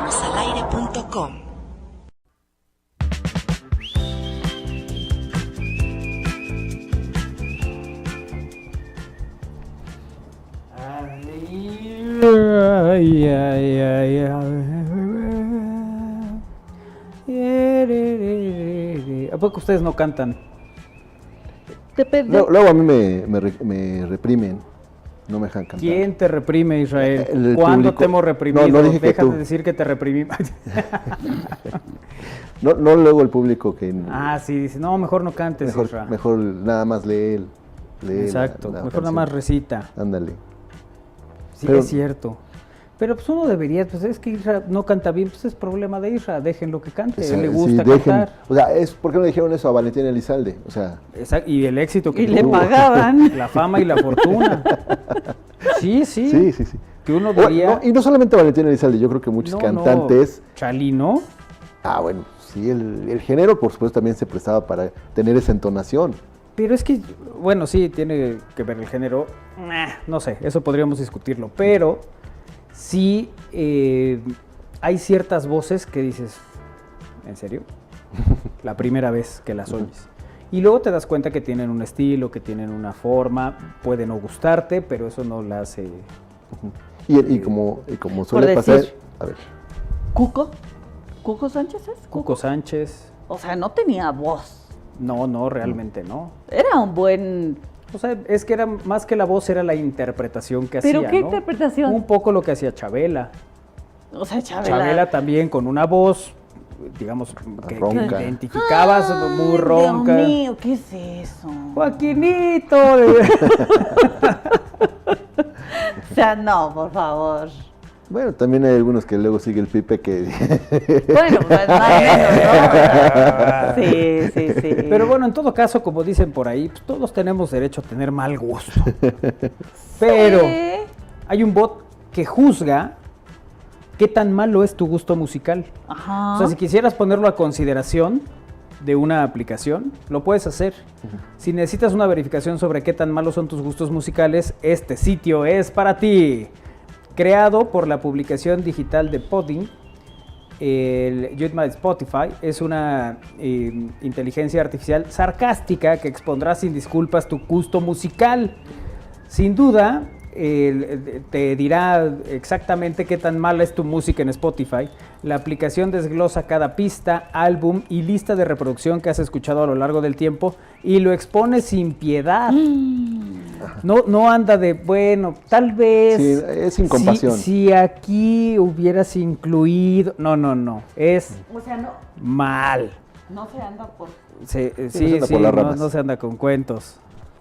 estamosalaire.com. Ay, ay, ay, ay. ¿A poco ustedes no cantan? Depende. Luego a mí me reprimen, no me dejan cantar. ¿Quién te reprime, Israel? El ¿Cuándo público. te hemos reprimido? No dije que Deja tú. de decir que te reprimimos. No luego el público que... Sí, dice, no, mejor no cantes, Isra. mejor nada más lee Exacto, la mejor canción. nada más recita. Ándale. Sí, Pero- es cierto. Pero pues uno debería, pues es que Isra no canta bien, pues es problema de Isra, déjenlo que cante, a él le gusta cantar. O sea, ¿por qué no le dijeron eso a Valentín Elizalde? O sea, Y el éxito que Y le tuvo. pagaban. La fama y la fortuna. Sí. sí. Que uno diría... Y no solamente Valentín Elizalde, yo creo que muchos cantantes... Chalino. Bueno, sí, el género, por supuesto, también se prestaba para tener esa entonación. Pero es que, bueno, sí, tiene que ver el género. No sé, eso podríamos discutirlo. Pero sí hay ciertas voces que dices, ¿en serio? La primera vez que las oyes. Y luego te das cuenta que tienen un estilo, que tienen una forma, puede no gustarte, pero eso no la hace... Y como suele pasar... decir. A ver, ¿Cuco Sánchez es? Cuco Sánchez. O sea, no tenía voz. No, realmente no. Era un buen... O sea, es que era más que la voz, era la interpretación que hacía, ¿Pero qué ¿no? interpretación? Un poco lo que hacía Chabela. O sea, Chabela también con una voz, digamos, que Ronca. identificabas muy ronca. Dios mío, ¿qué es eso? Joaquinito. O sea, no, por favor. bueno, también hay algunos que luego sigue el Pipe que... Bueno, pues no, Sí. Pero bueno, en todo caso, como dicen por ahí, pues, todos tenemos derecho a tener mal gusto. Pero Sí. hay un bot que juzga qué tan malo es tu gusto musical. Ajá. O sea, si quisieras ponerlo a consideración de una aplicación, lo puedes hacer. Si necesitas una verificación sobre qué tan malos son tus gustos musicales, este sitio es para ti. Creado por la publicación digital de Poding, el Jutma de Spotify es una inteligencia artificial sarcástica que expondrá sin disculpas tu gusto musical. Sin duda, te dirá exactamente qué tan mala es tu música en Spotify. La aplicación desglosa cada pista, álbum y lista de reproducción que has escuchado a lo largo del tiempo y lo expone sin piedad. No anda de, bueno, tal vez... Sí, es sin compasión. Si aquí hubieras incluido... No, es O sea, mal. no se anda por... Sí, no se anda por las ramas. no se anda con cuentos.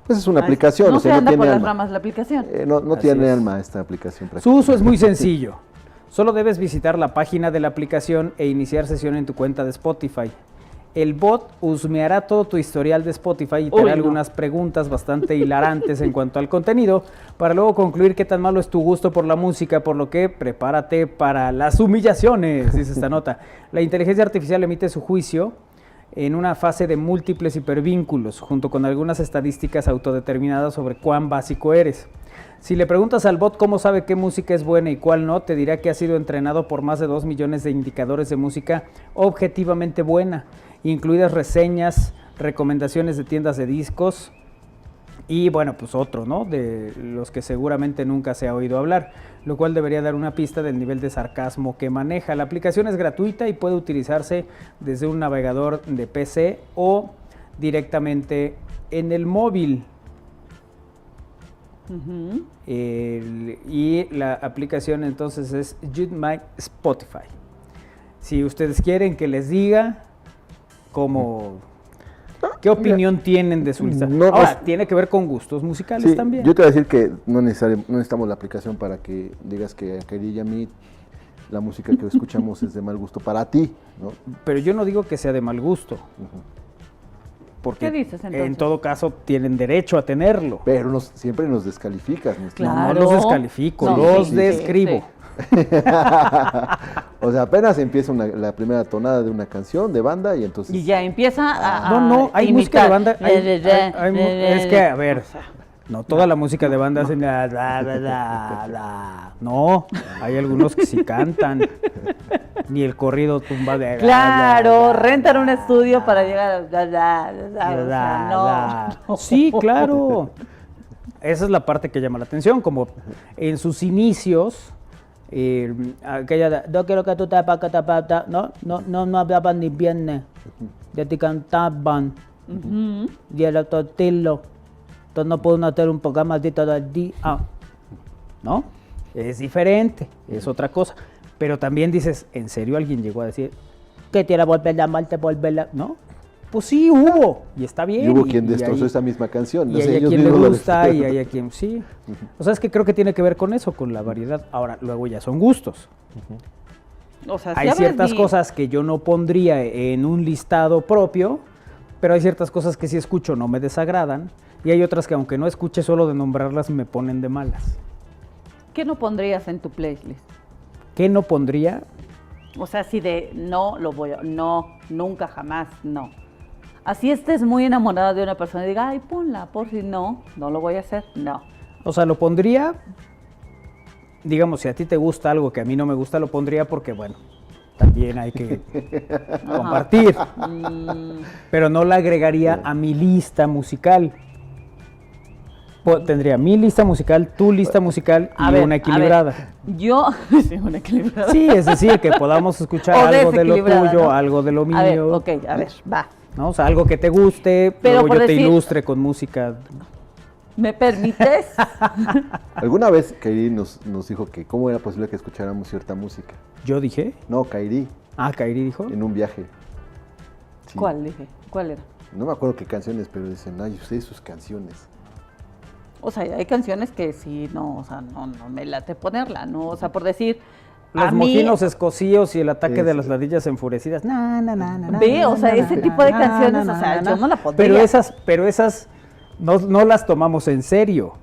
Pues es una aplicación, No o se sea, no anda por tiene las alma. ramas la aplicación. No Así tiene es. alma esta aplicación. Su uso es muy sencillo. Solo debes visitar la página de la aplicación e iniciar sesión en tu cuenta de Spotify. El bot husmeará todo tu historial de Spotify y te hará algunas preguntas bastante hilarantes en cuanto al contenido, para luego concluir qué tan malo es tu gusto por la música, por lo que prepárate para las humillaciones, dice esta nota. La inteligencia artificial emite su juicio en una fase de múltiples hipervínculos, junto con algunas estadísticas autodeterminadas sobre cuán básico eres. Si le preguntas al bot cómo sabe qué música es buena y cuál no, te dirá que ha sido entrenado por más de 2 millones de indicadores de música objetivamente buena, incluidas reseñas, recomendaciones de tiendas de discos y, bueno, pues otro, ¿no? De los que seguramente nunca se ha oído hablar, lo cual debería dar una pista del nivel de sarcasmo que maneja. La aplicación es gratuita y puede utilizarse desde un navegador de PC o directamente en el móvil. Y la aplicación entonces es Jutma Spotify. Si ustedes quieren que les diga cómo, qué opinión tienen de su lista. Ahora, tiene que ver con gustos musicales Sí, también. yo te voy a decir que no necesitamos la aplicación para que digas que a Kairi y a mí la música que escuchamos es de mal gusto para ti, ¿no? Pero yo no digo que sea de mal gusto. Porque ¿Qué dices, entonces? en todo caso tienen derecho a tenerlo. Pero siempre nos descalificas. Claro. No los descalifico, No, los sí, describo. sí. O sea, apenas empieza la primera tonada de una canción de banda y entonces... Y ya empieza a No, hay música de imitar. banda. Es que, a ver, No, toda la música de banda hacen la, la, la, la, la. No, hay algunos que sí cantan. Ni el corrido tumba de... Claro, rentan un estudio para llegar a... No. Sí, claro. Esa es la parte que llama la atención, como en sus inicios, aquella de, no quiero que tú te no hablaban ni bien, ya te cantaban, y el otro estilo, entonces no puedo hacer un programa de todo el día, ¿no? Es diferente, es otra cosa, pero también dices, ¿en serio alguien llegó a decir que te la volverla mal, te volverla, ¿no? Pues sí, hubo, y está bien. Y hubo quien destrozó esa misma canción. Y hay a quien le gusta, y hay a quien sí. O sea, es que creo que tiene que ver con eso, con la variedad. Ahora, luego ya son gustos. O sea, hay ciertas cosas que yo no pondría en un listado propio, pero hay ciertas cosas que si escucho no me desagradan, y hay otras que aunque no escuche, solo de nombrarlas me ponen de malas. ¿Qué no pondrías en tu playlist? ¿Qué no pondría? O sea, si de no lo voy a... No, nunca, jamás, no. Así estés muy enamorada de una persona y diga, ay, ponla, por si no lo voy a hacer, no. O sea, lo pondría, digamos, si a ti te gusta algo que a mí no me gusta, lo pondría porque, bueno, también hay que compartir. Pero no la agregaría a mi lista musical. Tendría mi lista musical, tu lista musical y una equilibrada. Yo, sí, una equilibrada. Sí, es decir, que podamos escuchar algo de lo tuyo, ¿no? Algo de lo mío. A ver, ok, a ver, va. ¿No? O sea, algo que te guste, pero luego yo te ilustre con música. ¿Me permites? ¿Alguna vez Kairi nos dijo que cómo era posible que escucháramos cierta música? ¿Yo dije? No, Kairi. Kairi dijo. En un viaje. Sí. ¿Cuál dije? ¿Cuál era? No me acuerdo qué canciones, pero dicen, ay, ustedes sus canciones. O sea, hay canciones que sí, no, o sea, no me late ponerla, ¿no? O sea, por decir... Los mojinos escocíos y el ataque de las ladillas enfurecidas. Ve, o sea, ese tipo de canciones, o sea, yo no la pondría. Pero esas no las tomamos en serio.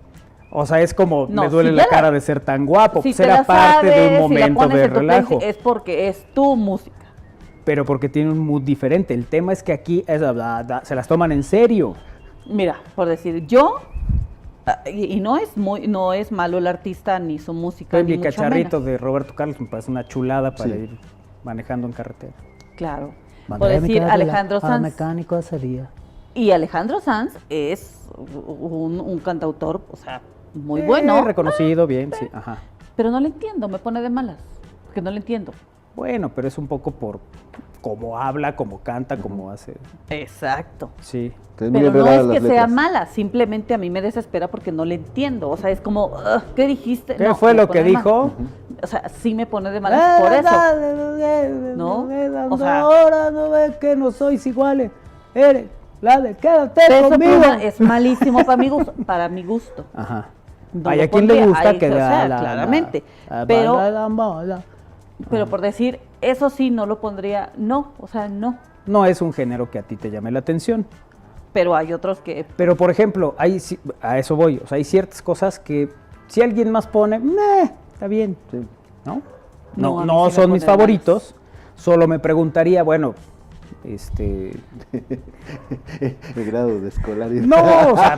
O sea, es como, me duele la cara de ser tan guapo. Si pues era parte de un momento de relajo. Es porque es tu música. Pero porque tiene un mood diferente. El tema es que aquí se las toman en serio. Mira, por decir, yo... Y no es malo el artista ni su música. Mi cacharrito menos. De Roberto Carlos me parece una chulada para ir manejando en carretera. Claro. Por decir, Alejandro Sanz. Mecánico ese día. Y Alejandro Sanz es un cantautor, o sea, muy bueno. Reconocido, bien, sí. Ajá. Pero no le entiendo, me pone de malas. Porque no le entiendo. Bueno, pero es un poco por cómo habla, cómo canta, cómo hace. Exacto. Sí. Pero no es que sea mala, simplemente a mí me desespera porque no le entiendo. O sea, es como, ¿qué dijiste? ¿Qué fue lo que dijo? O sea, sí me pone de malas por eso. ¿No? O sea, ahora no ves que no sois iguales. Eres la de quédate conmigo. Es malísimo para mi gusto. Ajá. No hay a quien le gusta que claramente. Pero por decir, eso sí no lo pondría, no, o sea, no. No es un género que a ti te llame la atención. Pero hay otros que... Pero, por ejemplo, a eso voy. O sea, hay ciertas cosas que si alguien más pone, está bien. Sí. ¿No? No son mis favoritos. Solo me preguntaría, bueno, el grado de escolaridad. No, o sea,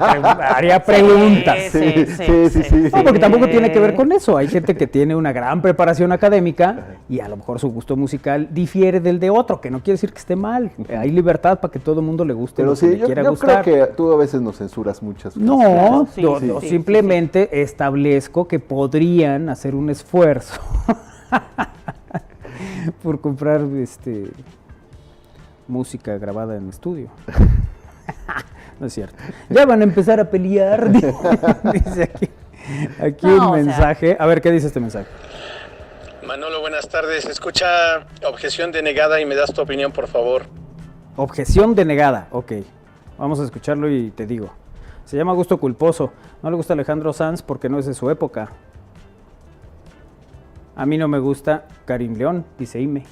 haría preguntas. Sí. No, porque tampoco tiene que ver con eso. Hay gente que tiene una gran preparación académica y a lo mejor su gusto musical difiere del de otro, que no quiere decir que esté mal. Hay libertad para que todo el mundo le guste. Pero lo que le quiera gustar. Creo que tú a veces nos censuras muchas cosas. No, yo simplemente establezco que podrían hacer un esfuerzo por comprar música grabada en estudio. No es cierto. Ya van a empezar a pelear. Dice aquí un mensaje. A ver, ¿qué dice este mensaje? Manolo, buenas tardes. Escucha Objeción Denegada y me das tu opinión, por favor. Objeción Denegada, ok. Vamos a escucharlo y te digo. Se llama Gusto Culposo. No le gusta Alejandro Sanz porque no es de su época. A mí no me gusta Karim León, dice Ime.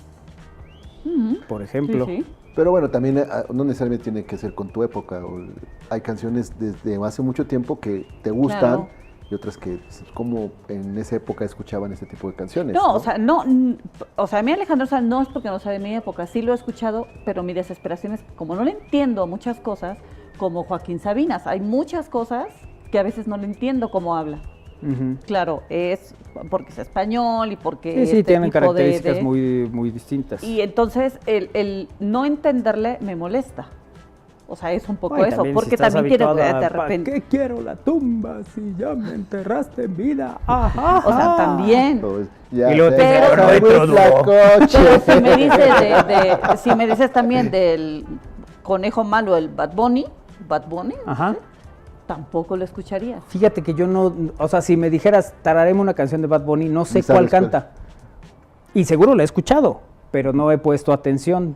Por ejemplo. Sí. Pero bueno, también no necesariamente tiene que ser con tu época. Hay canciones desde hace mucho tiempo que te gustan, claro, y otras que como en esa época escuchaban este tipo de canciones. No, o sea, a mí Alejandro Sanz no es porque no sea de mi época, sí lo he escuchado, pero mi desesperación es como no le entiendo muchas cosas, como Joaquín Sabinas. Hay muchas cosas que a veces no le entiendo cómo habla. Ujú. Claro, es porque es español y porque Sí, este tienen tipo características muy distintas. Y entonces el no entenderle me molesta. O sea, es un poco Ay, eso, también, porque si estás también tiene habituada de a, repente... ¿para qué quiero la tumba si ya me enterraste en vida? Ajá. O sea, también. Pues, ya Y luego sé, te Pero- ya sabes Pero- la coche. Pero si me dices si me dices también del conejo malo, el Bad Bunny, Ajá. tampoco lo escucharía. Fíjate que yo no, o sea, si me dijeras, tararemos una canción de Bad Bunny, no sé Ni cuál sabes cuál. canta. Y seguro la he escuchado, pero no he puesto atención.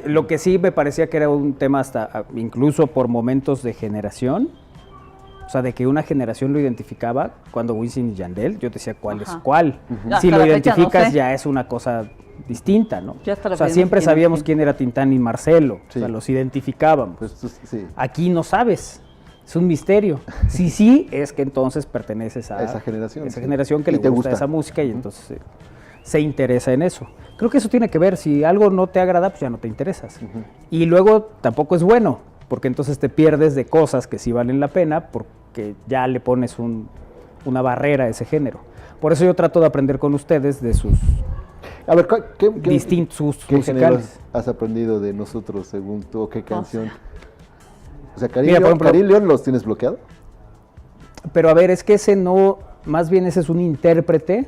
Lo que sí me parecía que era un tema hasta, incluso por momentos de generación, o sea, de que una generación lo identificaba, cuando Wisin y Yandel, yo decía cuál Ajá. es cuál. Hasta Si lo la fecha no identificas sé. ya es una cosa distinta, ¿no? Yo hasta la O sea, fecha no siempre sé quién es sabíamos quién. quién era Tintán y Marcelo, o sea, Sí. los identificábamos. Pues, sí, Aquí no sabes, es un misterio. Si sí, es que entonces perteneces a A esa generación, esa sí. generación que Y le te gusta, gusta. esa música y entonces se interesa en eso. Creo que eso tiene que ver, si algo no te agrada, pues ya no te interesas. Y luego tampoco es bueno, porque entonces te pierdes de cosas que sí valen la pena, porque ya le pones una barrera a ese género. Por eso yo trato de aprender con ustedes de sus A ver, ¿qué distintos gustos ¿qué géneros musicales. has aprendido de nosotros según tú o qué canción? O sea, Mira, por ejemplo- Karim León los tienes bloqueado. Pero a ver, es que ese no, más bien ese es un intérprete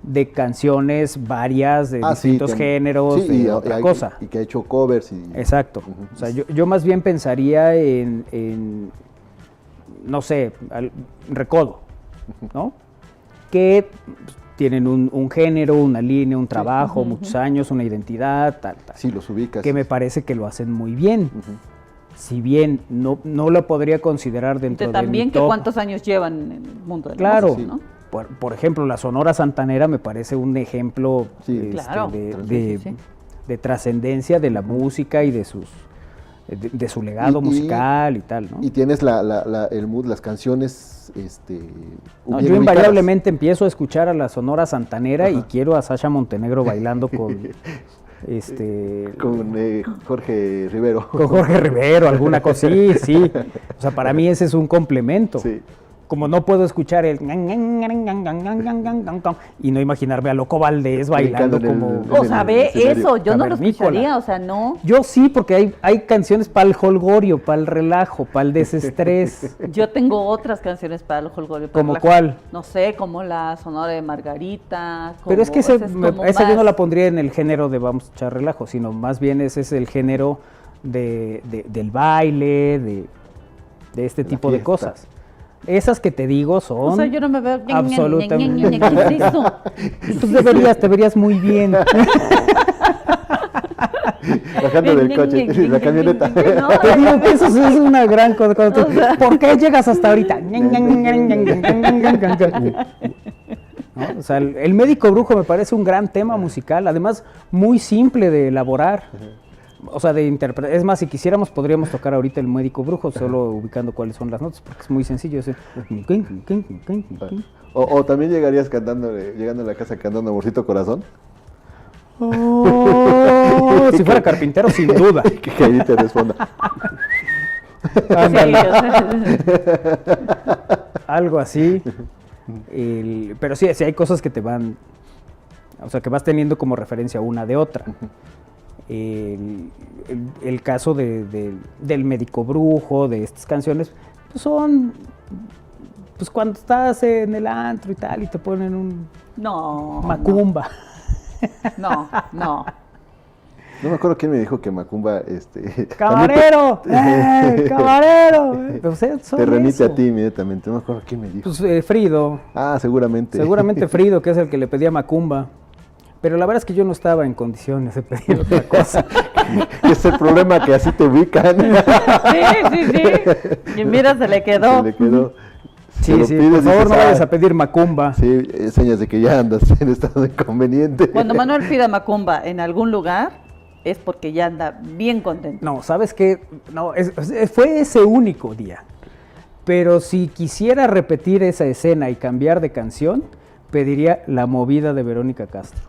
de canciones varias, de distintos géneros, sí, de otra cosa. Y que ha hecho covers. Exacto. Ujú. O sea, yo más bien pensaría en no sé, Recodo, ¿no? Que pues, tienen un género, una línea, un trabajo, muchos años, una identidad, tal. Sí, los ubicas. Que me parece que lo hacen muy bien. Ujú. Si bien no lo podría considerar dentro de También mi que top. cuántos años llevan en el mundo de la Claro, música, ¿no? por ejemplo, la Sonora Santanera me parece un ejemplo Sí. Claro. de Sí. de trascendencia de la música y de su legado Y- musical y tal, ¿no? Y tienes el mood, las canciones. No, bien yo ubicadas. invariablemente empiezo a escuchar a la Sonora Santanera y quiero a Sasha Montenegro bailando con Con Jorge Rivero. con Jorge Rivero, alguna cosa, sí. O sea, para mí ese es un complemento. Sí. Como no puedo escuchar el y no imaginarme a Loco Valdés bailando Brincando en como... O sea, ve escenario. eso, yo no lo Cavernícola. escucharía, o sea, no. Yo sí, porque hay canciones para el holgorio, para el relajo, para el desestrés. Yo tengo otras canciones para el holgorio. para ¿Como la- cuál? No sé, como la Sonora de Margarita. Pero es que como- esa yo no más- la pondría en el género de vamos a echar relajo, sino más bien ese es el género del baile, de este La tipo de fiesta. cosas. Esas que te digo son O sea, yo no me veo... absolutamente... ¿Qué es eso? Pues te verías muy bien. Bajando del coche, la camioneta. No, Te digo que eso es una gran cosa. Cuando tú, O sea. ¿por qué llegas hasta ahorita? ¿No? O sea, el médico brujo me parece un gran tema musical, además muy simple de elaborar. O sea, de interpretar. Es más, si quisiéramos, podríamos tocar ahorita el médico brujo, solo ubicando cuáles son las notas, porque es muy sencillo. O también llegarías llegando a la casa cantando Amorcito Corazón. Oh, si fuera carpintero, sin duda. Que ahí te responda. Ándale, Sí, o sea, algo así. Pero sí hay cosas que te van, o sea, que vas teniendo como referencia una de otra. El caso del médico brujo, de estas canciones, pues son, pues cuando estás en el antro y tal, y te ponen un no. macumba. No. No me acuerdo quién me dijo que Macumba, ¡Camarero! ¡Camarero! Pues, son te remite eso. a ti inmediatamente. No me acuerdo quién me dijo. Pues Frido. Seguramente. Seguramente Frido, que es el que le pedía macumba. Pero la verdad es que yo no estaba en condiciones de pedir otra cosa. Es el problema que así te ubican. Sí. Y mira, se le quedó. Se le quedó. Sí, Se lo sí, pides, por favor dices, no vayas a pedir macumba. Sí, señas de que ya andas en estado inconveniente. Cuando Manuel pida macumba en algún lugar, es porque ya anda bien contento. No, ¿sabes qué? No, fue ese único día. Pero si quisiera repetir esa escena y cambiar de canción, pediría La Movida de Verónica Castro.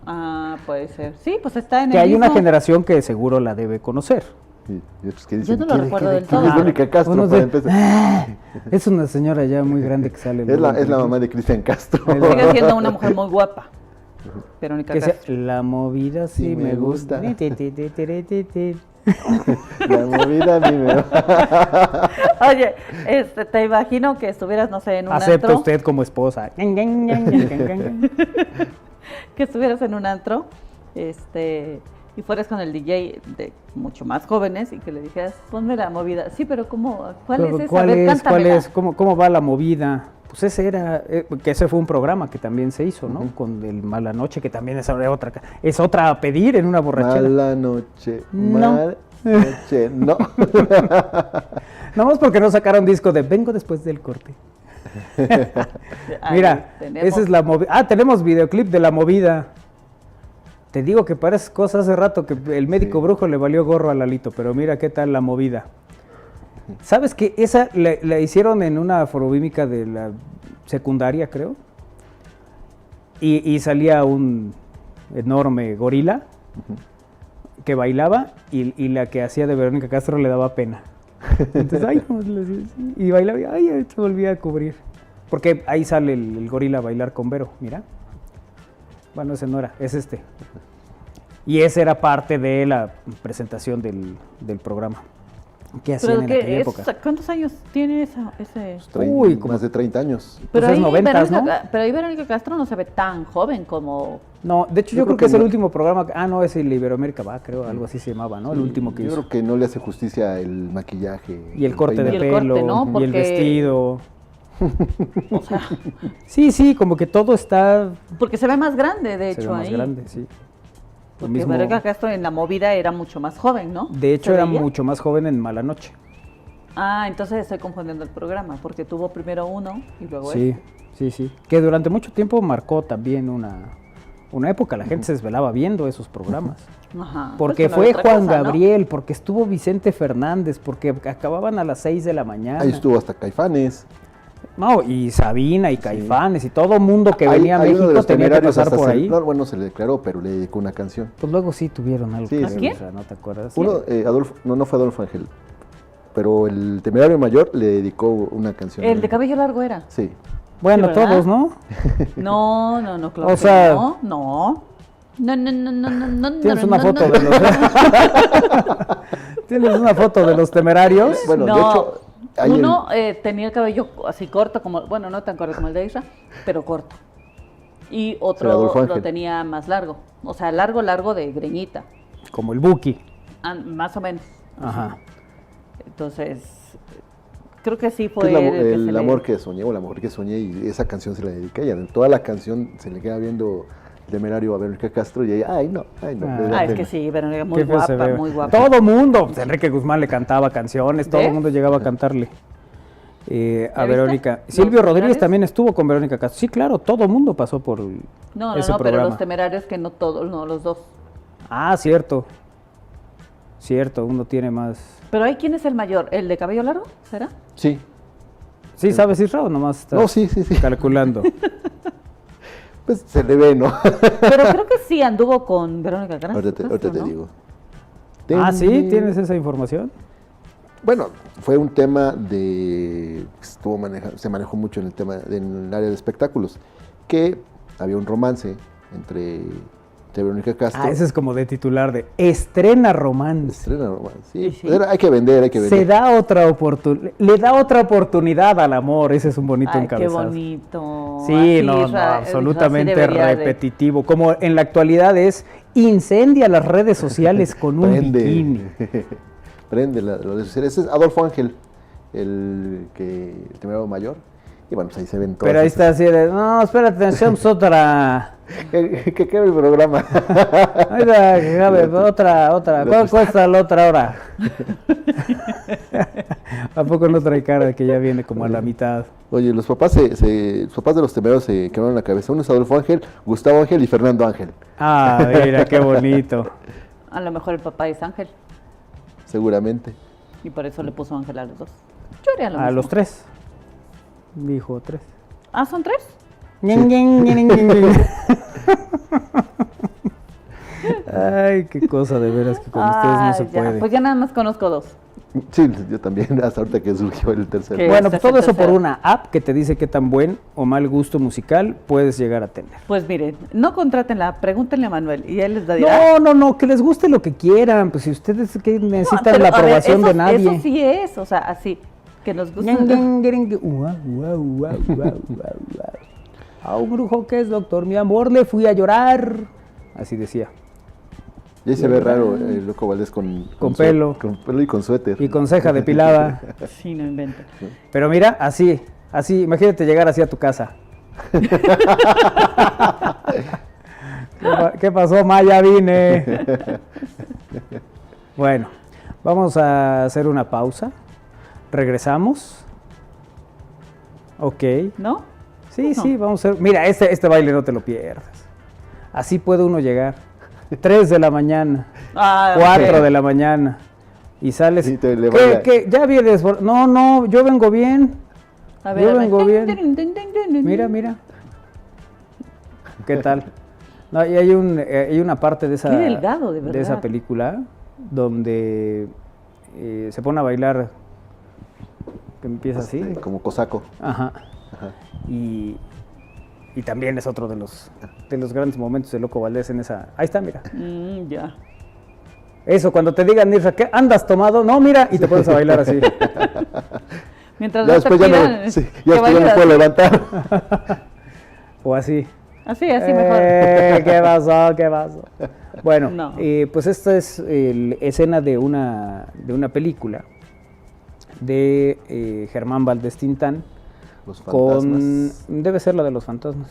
Ah, puede ser. Sí, pues está en Que el hay una mismo- generación que seguro la debe conocer. Y otros que dicen, Yo no lo recuerdo del ¿quién todo. es Verónica Castro Unos para de- empezar? Es una señora ya muy grande que sale. Es la mamá de Cristian Castro. Sigue siendo una mujer muy guapa. Verónica Que sea, Castro. la movida sí, Sí me me gusta. gusta. Ti, ti, ti, ti, ti, ti. La movida a mí me va. Oye, te imagino que estuvieras, no sé, en un Acepta antro. usted como esposa. Que estuvieras en un antro, y fueras con el DJ de mucho más jóvenes y que le dijeras, ponme la movida. Sí, pero ¿cómo? ¿Cuál es esa? ¿Cuál A ver, es? ¿Cuál cántamela. es? ¿Cómo va la movida? Pues ese era, que ese fue un programa que también se hizo, ¿no? Con el Mala Noche, que también es otra a pedir en una borrachera. Mala noche, No. mala noche, no. Nada más porque no sacaron disco de Vengo después del corte. Ahí Mira, tenemos. esa es la movida. Ah, tenemos videoclip de la movida. Te digo que para esas cosas hace rato que el médico Sí. brujo le valió gorro a Lalito, pero mira qué tal la movida. ¿Sabes que esa la hicieron en una forobímica de la secundaria, creo? Y salía un enorme gorila que bailaba y la que hacía de Verónica Castro le daba pena. Entonces, ay, no, y bailaba y ay, se volvía a cubrir. Porque ahí sale el gorila a bailar con Vero, mira. Bueno, ese no era, es este. Y ese era parte de la presentación del programa. ¿Qué hacían Pero en que aquella época? ¿cuántos años tiene ese? Uy, como- Más de 30 años. Pues es 90s, ¿no? Pero ahí Verónica Castro no se ve tan joven como... No, de hecho yo Yo creo creo que es que el no. último programa. No, es el Iberoamérica va, creo, algo así se llamaba, ¿no? El último que Yo hizo. creo que no le hace justicia el maquillaje. Y el corte de Y el pelo, corte, ¿no? y el Porque- vestido. O sea, Sí, como que todo está porque se ve más grande, de se ve hecho, más ahí. grande, sí. Lo Porque mismo- Verónica Castro en la movida era mucho más joven, ¿no? de hecho ¿Se era veía? mucho más joven en Mala Noche. Ah, entonces estoy confundiendo el programa, porque tuvo primero uno y luego Sí, sí. Que durante mucho tiempo marcó también una época. La gente se desvelaba viendo esos programas. Ajá, Porque pues no fue había otra Juan cosa, ¿no? Gabriel, porque estuvo Vicente Fernández, porque acababan a las 6 de la mañana. Ahí estuvo hasta Caifanes. No, y Sabina y Caifanes y todo mundo que Hay- venía a hay uno de México los tenía que Temerarios pasar hasta por se- ahí. No, bueno, se le declaró, pero le dedicó una canción. Pues luego sí tuvieron algo Sí, que sí. ver, ¿Quién? o sea, ¿no te acuerdas? Uno, Adolfo, no fue Adolfo Ángel, pero el Temerario Mayor le dedicó una canción. El de cabello largo era. Sí. Bueno, Sí, ¿verdad? todos, ¿no? No, claro O que sea- no. No. No. Tienes una foto de los... ¿Tienes una foto de los Temerarios? Bueno, No. de hecho, hay Uno tenía el cabello así corto, como, bueno, no tan corto como el de Isra, pero corto. Y otro Adolfo lo Ángel. tenía más largo. O sea, largo de greñita. Como el Buki. Más o menos. Ajá. Entonces, creo que sí que fue es él el que el se le- amor que soñé, o el amor que soñé, y esa canción se la dediqué a ella. En toda la canción se le queda viendo el Temerario a Verónica Castro y ella, ay no. Ah. le da Ah, es pena. que sí, Verónica, muy Qué feo se guapa, ve. muy guapa. Todo mundo. Pues Enrique Guzmán le cantaba canciones, todo el ¿Ves? mundo llegaba a cantarle. A viste? Verónica. ¿Los Silvio Rodríguez Temerarios? también estuvo con Verónica Castro. Sí, claro, todo el mundo pasó por No, ese pero programa. los temerarios que no todos, no los dos. Ah, cierto. Cierto, uno tiene más. Pero ahí, ¿quién es el mayor? ¿El de cabello largo? ¿Será? Sí. Sí, ¿sabes, Isra, o nomás estás No, sí. calculando? Pues se le ve, ¿no? Pero creo que sí anduvo con Verónica Castro. ahorita te ¿no? digo. Ah, ¿sí? ¿Tienes esa información? Bueno, fue un tema se manejó mucho en en el área de espectáculos, que había un romance entre Verónica Castro. Ah, ese es como de titular de estrena romance. Estrena romance. Sí, Sí. pues hay que vender. Se da otra oportunidad, le da otra oportunidad al amor, ese es un bonito Ay, qué encabezado. bonito. Sí, Así, no, Isra, absolutamente así debería de- repetitivo. Como en la actualidad es incendia las redes sociales con un bikini. Prende las redes sociales. Ese es Adolfo Ángel, el Temerario Mayor. Y bueno, pues ahí se ven todas. Pero ahí está así de, no, espérate, hacemos otra. Que quede el programa. Oiga, que cabe, otra. ¿Cuál cuesta la otra hora? ¿A poco no trae cara de que ya viene como a la mitad? Oye, los papás los papás de los Temerarios se quemaron la cabeza. Uno es Adolfo Ángel, Gustavo Ángel y Fernando Ángel. Ah, mira, qué bonito. A lo mejor el papá es Ángel. Seguramente. Y por eso le puso Ángel a los dos. Yo haría lo A mismo. los tres. Dijo tres. Ah, ¿son tres? Ay, Ay, qué cosa de veras que con ustedes no se ya, puede. pues ya nada más conozco 2. Sí, yo también, hasta ahorita que surgió el tercero. ¿Qué? Bueno, Este pues todo es el eso por tercero. una app que te dice qué tan buen o mal gusto musical puedes llegar a tener. Pues miren, no contratenla, pregúntenle a Manuel y él les dirá. No, que les guste lo que quieran. Pues si ustedes que No, necesitan pero, la a ver, aprobación eso, de nadie. Eso sí es, o sea, así, que nos gusta. A un brujo que es doctor, mi amor, le fui a llorar. Así decía. Y ahí se ve raro el Loco Valdés con pelo. Con pelo y con suéter. Y con ceja depilada. Sí, no invento. Pero mira, así, imagínate llegar así a tu casa. ¿Qué pasó, Ma? Ya vine. Bueno, vamos a hacer una pausa. Regresamos. Ok. ¿No? Sí, No. sí, vamos a hacer. Mira, este baile no te lo pierdas. Así puede uno llegar. 3 de la mañana, Ah, 4 ok. de la mañana. Y sales. Y te levanta. ¿Qué? ¿Ya vienes? No, yo vengo bien. A Yo a vengo bien. Mira. ¿Qué tal? No, y hay una parte de esa, Qué delgado, de verdad. esa película donde se pone a bailar, que empieza así. Como cosaco. Ajá. Ajá. Y también es otro de los grandes momentos de Loco Valdés en esa. Ahí está, mira. Ya. Eso, cuando te digan, Isra, ¿qué? ¿Andas tomado? No, mira, y te pones a bailar así. Mientras Ya no te después ya pidan no, sí, que ya después ya bailes no puedo así. levantar. O así. Así mejor. ¿Qué pasó? Bueno, No. pues esta es escena de una película de Germán Valdés Tintán. Los fantasmas. Debe ser la de los fantasmas.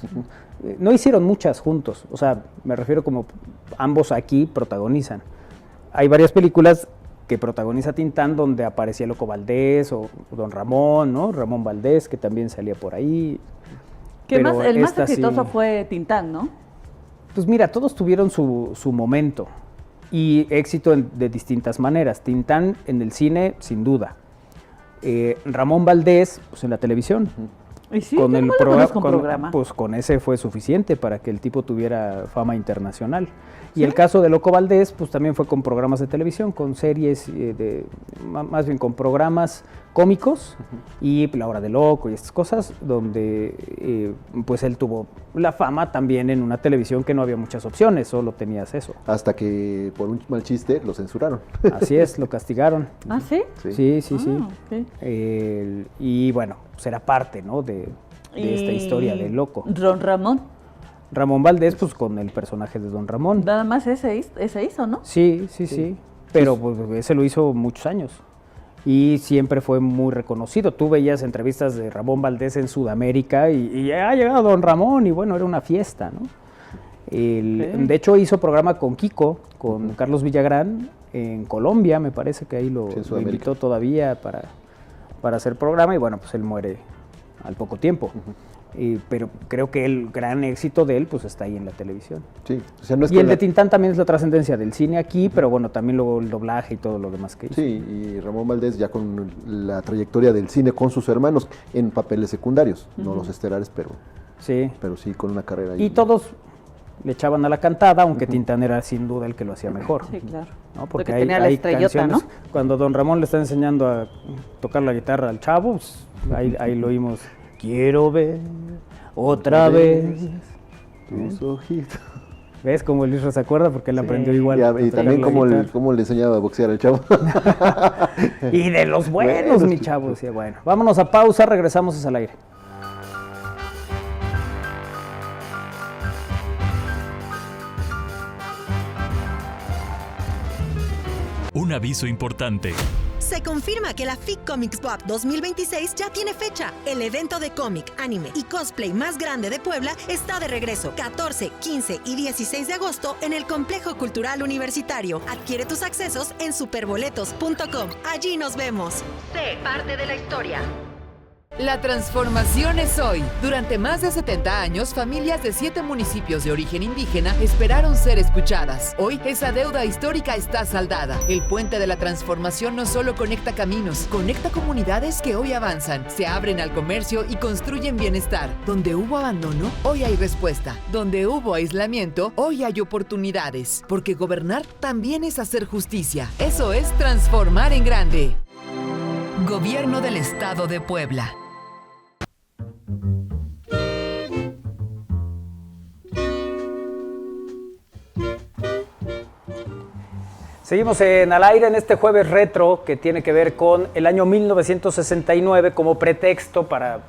No hicieron muchas juntos, o sea, me refiero como ambos aquí protagonizan. Hay varias películas que protagoniza Tintán donde aparecía Loco Valdés o Don Ramón, ¿no? Ramón Valdés, que también salía por ahí. Que Pero el más esta sí- exitoso fue Tintán, ¿no? Pues mira, todos tuvieron su momento y éxito de distintas maneras. Tintán en el cine, sin duda. Ramón Valdés, pues en la televisión. Y sí, Con yo el no lo conozco en programa. Pues con ese fue suficiente para que el tipo tuviera fama internacional. Y el caso de Loco Valdés, pues también fue con programas de televisión, con series, más bien con programas cómicos y La Hora de Loco y estas cosas, donde pues él tuvo la fama también en una televisión que no había muchas opciones, solo tenías eso. Hasta que por un mal chiste lo censuraron. Así es, lo castigaron. ¿Ah, sí? Sí. Ah, ok. Y bueno, pues era parte, ¿no? de esta historia de Loco. Don Ramón, Ramón Valdés, pues con el personaje de Don Ramón. nada más ese hizo, ¿no? Sí. Pero pues, ese lo hizo muchos años. Y siempre fue muy reconocido. Tú veías entrevistas de Ramón Valdés en Sudamérica y ha llegado Don Ramón y bueno, era una fiesta, ¿no? De hecho hizo programa con Kiko, con Carlos Villagrán, en Colombia, me parece que ahí Sí, en lo Sudamérica. invitó todavía para hacer programa y bueno, pues él muere al poco tiempo. Pero creo que el gran éxito de él pues está ahí en la televisión. Sí, o sea, no es Y que el de Tintán también es la trascendencia del cine aquí, pero bueno, también luego el doblaje y todo lo demás que hizo. Sí, y Ramón Valdés ya con la trayectoria del cine con sus hermanos en papeles secundarios, no los estelares, pero Sí. sí con una carrera ahí. Y todos le echaban a la cantada, aunque Tintán era sin duda el que lo hacía mejor. Sí, claro. ¿No? Porque Porque tenía la estrellota, ¿no? Cuando Don Ramón le está enseñando a tocar la guitarra al chavo, pues, ahí lo oímos. Quiero ver otra vez. Tus ojitos. ¿Ves cómo el Isra se acuerda? Porque él aprendió igual. Y, a y tocar también la cómo guitarra. cómo le enseñaba a boxear al chavo. Y de los buenos, Buenos, mi chavo. Decía, bueno, vámonos a pausa, regresamos al aire. Un aviso importante. Se confirma que la FIC Comics Boab 2026 ya tiene fecha. El evento de cómic, anime y cosplay más grande de Puebla está de regreso 14, 15 y 16 de agosto en el Complejo Cultural Universitario. Adquiere tus accesos en superboletos.com. Allí nos vemos. Sé parte de la historia. La transformación es hoy. Durante más de 70 años, familias de 7 municipios de origen indígena esperaron ser escuchadas. Hoy, esa deuda histórica está saldada. El puente de la transformación no solo conecta caminos, conecta comunidades que hoy avanzan, se abren al comercio y construyen bienestar. Donde hubo abandono, hoy hay respuesta. Donde hubo aislamiento, hoy hay oportunidades. Porque gobernar también es hacer justicia. Eso es transformar en grande. Gobierno del Estado de Puebla. Seguimos en Al Aire en este jueves retro que tiene que ver con el año 1969 como pretexto para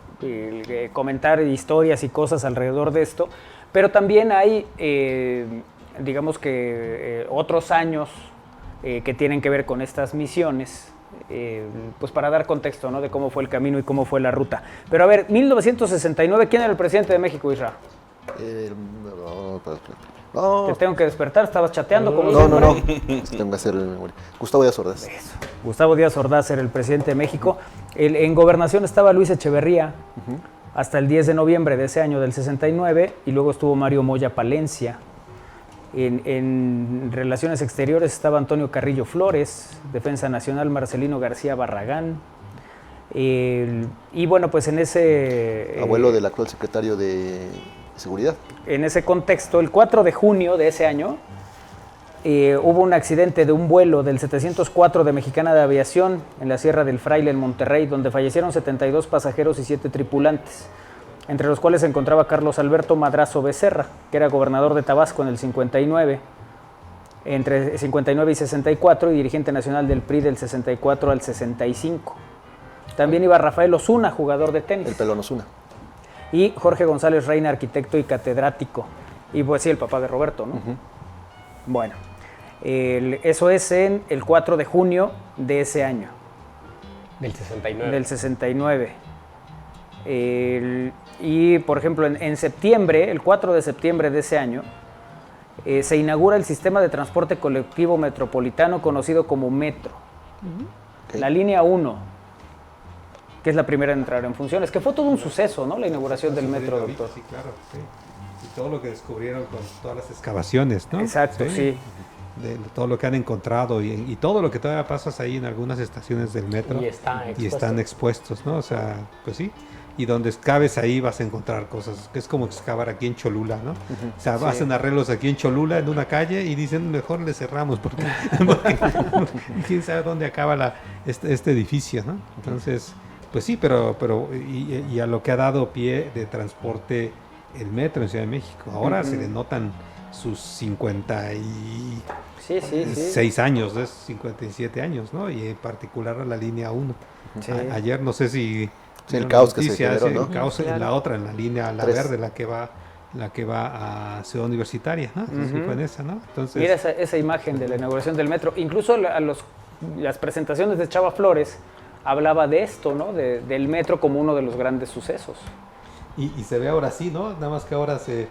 comentar historias y cosas alrededor de esto, pero también hay, digamos que otros años que tienen que ver con estas misiones, pues para dar contexto, ¿no? De cómo fue el camino y cómo fue la ruta. Pero a ver, 1969, ¿quién era el presidente de México, Isra? No. Te tengo que despertar, estabas chateando como No. siempre. Tengo que hacer memoria. Gustavo Díaz Ordaz. Eso. Gustavo Díaz Ordaz era el presidente de México. En gobernación estaba Luis Echeverría hasta el 10 de noviembre de ese año del 69 y luego estuvo Mario Moya Palencia. En Relaciones Exteriores estaba Antonio Carrillo Flores, Defensa Nacional Marcelino García Barragán. Y bueno, pues en ese... Abuelo del actual secretario de Seguridad. En ese contexto, el 4 de junio de ese año, hubo un accidente de un vuelo del 704 de Mexicana de Aviación en la Sierra del Fraile, en Monterrey, donde fallecieron 72 pasajeros y 7 tripulantes, entre los cuales se encontraba Carlos Alberto Madrazo Becerra, que era gobernador de Tabasco en el 59, entre 59 y 64, y dirigente nacional del PRI del 64 al 65. También iba Rafael Osuna, jugador de tenis. El pelón Osuna. Y Jorge González Reina, arquitecto y catedrático. Y pues sí, el papá de Roberto, ¿no? Bueno, eso es en el 4 de junio de ese año. Del 69. Del 69. Y por ejemplo, en septiembre, el 4 de septiembre de ese año, se inaugura el sistema de transporte colectivo metropolitano conocido como Metro. Okay. La línea 1. Que es la primera en entrar en funciones, que fue todo un suceso, ¿no? La inauguración del metro, doctor. Sí, claro, sí. Y todo lo que descubrieron con todas las excavaciones, ¿no? Exacto, sí. De todo lo que han encontrado y todo lo que todavía pasas ahí en algunas estaciones del metro. Y están expuestos, ¿no? O sea, pues sí. Y donde excaves ahí vas a encontrar cosas, que es como excavar aquí en Cholula, ¿no? O sea, hacen arreglos aquí en Cholula, en una calle, y dicen, mejor le cerramos, porque quién sabe dónde acaba este edificio, ¿no? Entonces... Pues sí, pero y a lo que ha dado pie de transporte el metro en Ciudad de México. Ahora se le notan sus 56 años, 57 años, ¿no? Y en particular a la línea 1. Sí. Ayer no sé si... Sí, el caos que se generó, ¿no? El caos en la otra, en la línea, la 3. verde, la que va a Ciudad Universitaria, ¿no? Sí, fue en esa, ¿no? Entonces, mira esa imagen de la inauguración del metro. Incluso las presentaciones de Chava Flores hablaba de esto, ¿no? Del metro como uno de los grandes sucesos. Y se ve ahora sí, ¿no? Nada más que ahora se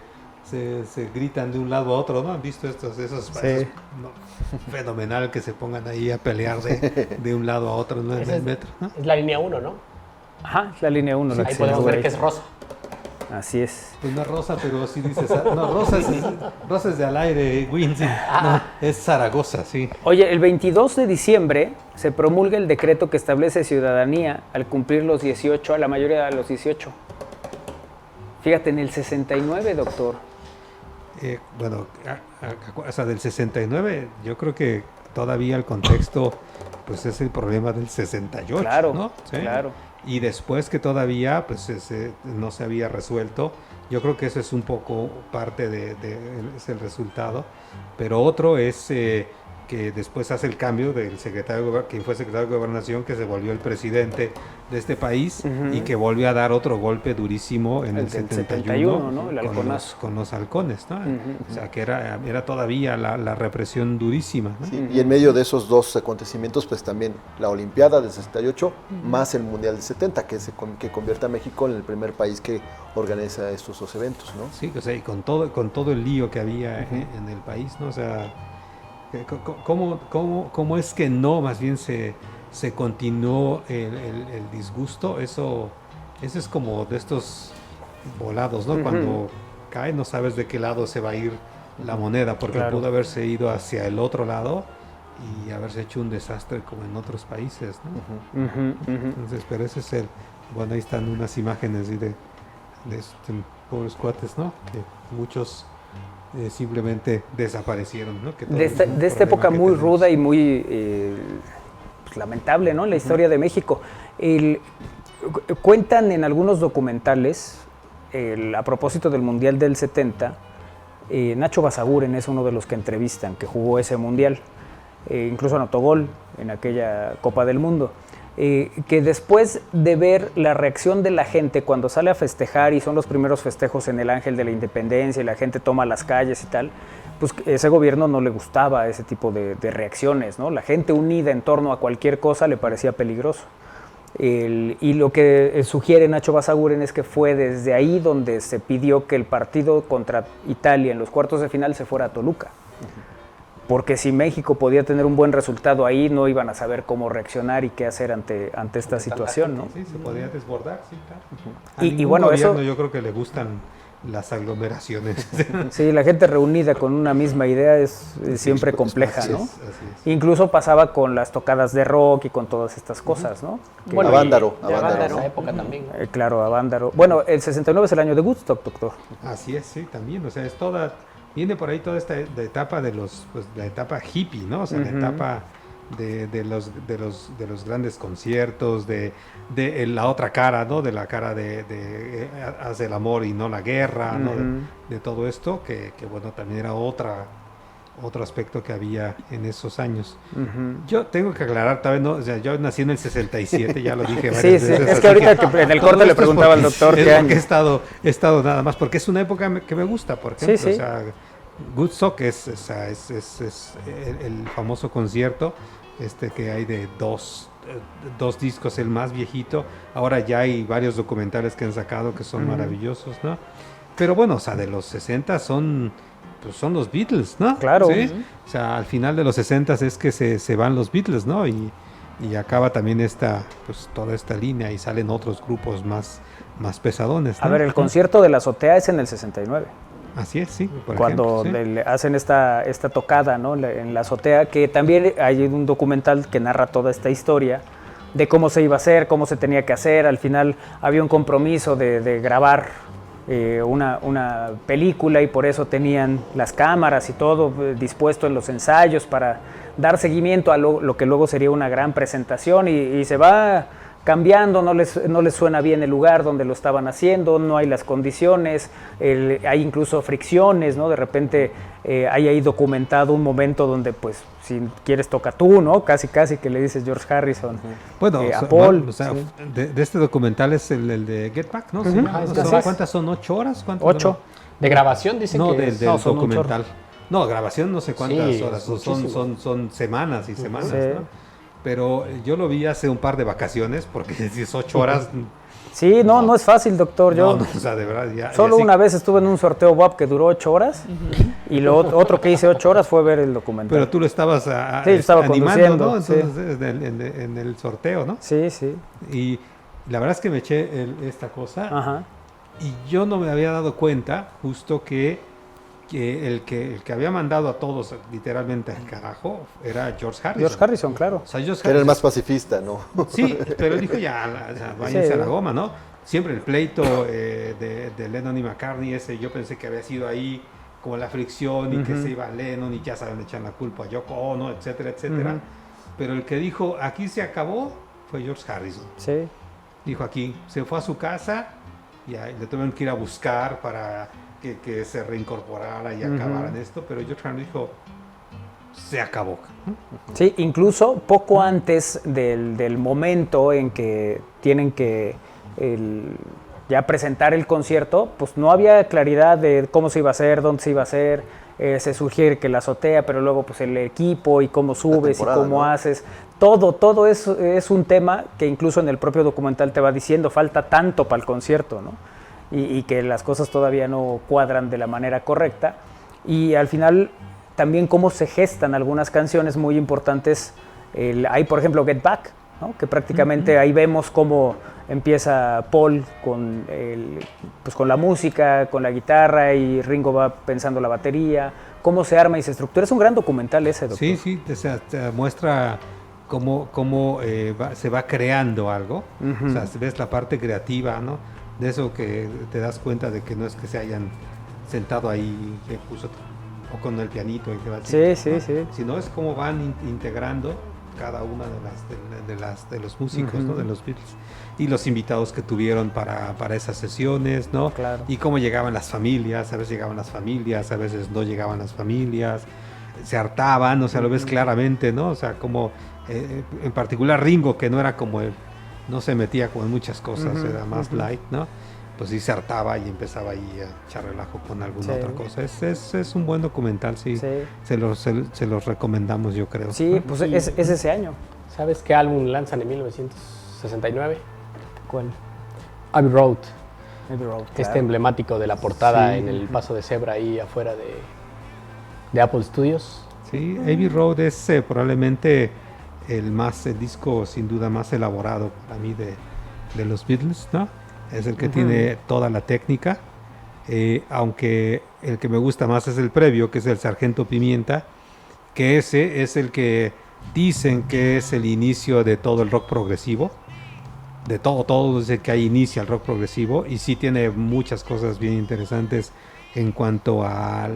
gritan de un lado a otro, ¿no? ¿Han visto esos no, fenomenal que se pongan ahí a pelear de un lado a otro, ¿no? En el metro, ¿no? Es la línea 1, ¿no? Ajá, la línea 1. Ahí podemos ver que es rosa. Así es. Pues no es rosa, pero sí dices... No, rosa es de Al Aire, Win, sí. No, es Zaragoza, sí. Oye, el 22 de diciembre se promulga el decreto que establece ciudadanía al cumplir los 18, a la mayoría de los 18. Fíjate, en el 69, doctor. Bueno, o sea, del 69, yo creo que todavía el contexto, pues es el problema del 68, claro, ¿no? Sí. Claro. Y después que todavía pues no se había resuelto, yo creo que eso es un poco parte es el resultado, pero otro es que después hace el cambio del secretario, quien fue secretario de Gobernación, que se volvió el presidente de este país y que volvió a dar otro golpe durísimo en el 71, ¿no? El halconazo. Con los halcones, ¿no? O sea, que era todavía la represión durísima, ¿no? Sí, y en medio de esos dos acontecimientos, pues también la Olimpiada del 68, más el Mundial del 70, que convierte a México en el primer país que organiza estos dos eventos, ¿no? Sí, o sea, y con todo el lío que había en el país, ¿no? O sea, ¿cómo es que no, más bien se continuó el disgusto? Eso ese es como de estos volados, ¿no? Cuando cae no sabes de qué lado se va a ir la moneda, porque pudo haberse ido hacia el otro lado y haberse hecho un desastre como en otros países, ¿no? Entonces, pero ese es bueno, ahí están unas imágenes de pobres cuates, ¿no? Que muchos simplemente desaparecieron, ¿no? Que de esta época muy ruda y muy pues, lamentable, ¿no? La historia de México. Cuentan en algunos documentales, a propósito del Mundial del 70, Nacho Basaguren es uno de los que entrevistan, que jugó ese Mundial, incluso anotó gol en aquella Copa del Mundo. Que después de ver la reacción de la gente cuando sale a festejar y son los primeros festejos en el Ángel de la Independencia y la gente toma las calles y tal, pues ese gobierno no le gustaba ese tipo de reacciones, ¿no? La gente unida en torno a cualquier cosa le parecía peligroso. Y lo que sugiere Nacho Basaguren es que fue desde ahí donde se pidió que el partido contra Italia en los cuartos de final se fuera a Toluca. Porque si México podía tener un buen resultado ahí, no iban a saber cómo reaccionar y qué hacer ante esta situación, ¿no? Sí, se podía desbordar, sí, claro. Y bueno, gobierno, eso... yo creo que le gustan las aglomeraciones. Sí, la gente reunida con una misma idea es siempre compleja, ¿no? Así es. Incluso pasaba con las tocadas de rock y con todas estas cosas, ¿no? Bueno, Avándaro. En esa época también, ¿no? Claro, Avándaro. Bueno, el 69 es el año de Woodstock, doctor. Así es, sí, también. O sea, es toda... Viene por ahí toda esta etapa de la etapa hippie, ¿no? O sea, la etapa de los grandes conciertos, de la otra cara, ¿no? De la cara de hacia el amor y no la guerra, ¿no? De todo esto, que bueno, también era otro aspecto que había en esos años. Yo tengo que aclarar, tal vez no, o sea, yo nací en el 67, ya lo dije varias veces. Es que ahorita que en el corte le preguntaba al doctor qué año. He estado nada más, porque es una época que me gusta, por ejemplo. O sea, Woodstock es el famoso concierto que hay de dos discos, el más viejito. Ahora ya hay varios documentales que han sacado que son maravillosos, ¿no? Pero bueno, o sea, de los 60 son los Beatles, ¿no? Claro. ¿Sí? O sea, al final de los 60 es que se van los Beatles, ¿no? Y acaba también toda esta línea y salen otros grupos más pesadones, ¿no? A ver, el concierto de la azotea es en el 69. Así es, sí. Cuando le hacen esta tocada, ¿no? En la azotea, que también hay un documental que narra toda esta historia de cómo se iba a hacer, cómo se tenía que hacer. Al final había un compromiso de grabar una película y por eso tenían las cámaras y todo dispuesto en los ensayos para dar seguimiento a lo que luego sería una gran presentación y se va cambiando, no les suena bien el lugar donde lo estaban haciendo, no hay las condiciones, hay incluso fricciones, ¿no? De repente hay ahí documentado un momento donde, pues, si quieres toca tú, ¿no? Casi que le dices George Harrison a Paul. O sea, de este documental es el de Get Back, ¿no? ¿Cuántas son? ¿8 horas? 8. De grabación dicen que del documental. No, grabación no sé cuántas horas, son semanas y semanas, ¿no? Pero yo lo vi hace un par de vacaciones, porque si es 8 horas... Sí, no es fácil, doctor. Yo o sea, de verdad, solo una vez estuve en un sorteo Bob que duró 8 horas, y lo otro que hice 8 horas fue ver el documental. Pero tú lo estabas estaba animando, ¿no? Sí. Entonces, en el sorteo, ¿no? Sí. Y la verdad es que me eché esta cosa, Ajá. y yo no me había dado cuenta justo que el que había mandado a todos literalmente al carajo era George Harrison. George Harrison, claro. O sea, George Era el más pacifista, ¿no? Sí, pero él dijo váyanse a la goma, ¿no? Siempre el pleito de Lennon y McCartney yo pensé que había sido ahí como la fricción y que se iba Lennon y ya saben, le echan la culpa a Yoko Ono, etcétera, etcétera. Pero el que dijo, aquí se acabó, fue George Harrison. Sí. Dijo aquí, se fue a su casa y le tuvieron que ir a buscar para que se reincorporara y acabaran esto, pero George Harrison dijo, se acabó. Sí, incluso poco antes del momento en que tienen que ya presentar el concierto, pues no había claridad de cómo se iba a hacer, dónde se iba a hacer. Se sugiere que la azotea, pero luego pues el equipo y cómo subes y cómo haces. Todo es un tema que incluso en el propio documental te va diciendo, falta tanto para el concierto, ¿no? Y que las cosas todavía no cuadran de la manera correcta. Y al final también cómo se gestan algunas canciones muy importantes. Hay, por ejemplo, Get Back, ¿no? Que prácticamente ahí vemos cómo empieza Paul con la música, con la guitarra, y Ringo va pensando la batería, cómo se arma y se estructura. Es un gran documental ese, doctor. Sí, te muestra cómo se va creando algo. O sea, ves la parte creativa, ¿no? De eso que te das cuenta de que no es que se hayan sentado ahí que puso o con el pianito y que va así, sí, ¿no? sí. Sino es cómo van integrando cada una de los músicos, ¿no? De los Beatles, y los invitados que tuvieron para esas sesiones, ¿no? Claro. Y cómo llegaban las familias, a veces llegaban las familias, a veces no llegaban las familias, se hartaban, o sea, lo ves claramente, ¿no? O sea, como en particular Ringo, que no era como no se metía con muchas cosas, era más light, ¿no? Pues sí se hartaba y empezaba ahí a echar relajo con alguna otra cosa. Es un buen documental, sí. Se los recomendamos, yo creo. Sí, pues es ese año. ¿Sabes qué álbum lanzan en 1969? ¿Cuál? Abbey Road. Abbey Road, Este claro. emblemático de la portada en el paso de cebra ahí afuera de Apple Studios. Sí, Abbey Road es probablemente el disco sin duda más elaborado para mí de los Beatles, ¿no? Es el que tiene toda la técnica, aunque el que me gusta más es el previo, que es el Sargento Pimienta, que ese es el que dicen que es el inicio de todo el rock progresivo. De todo desde que ahí inicia el rock progresivo, y sí tiene muchas cosas bien interesantes en cuanto a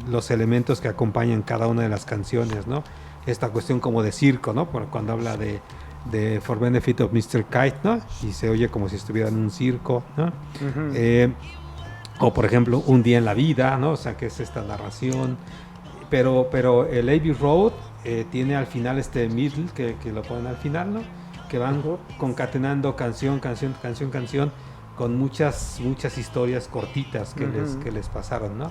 los elementos que acompañan cada una de las canciones, ¿no? Esta cuestión como de circo, ¿no? Cuando habla de For Benefit of Mr. Kite, ¿no? Y se oye como si estuviera en un circo, ¿no? O por ejemplo, Un día en la vida, ¿no? O sea, que es esta narración. Pero el Abbey Road tiene al final este middle que lo ponen al final, ¿no? Que van concatenando canción con muchas historias cortitas que les pasaron, ¿no?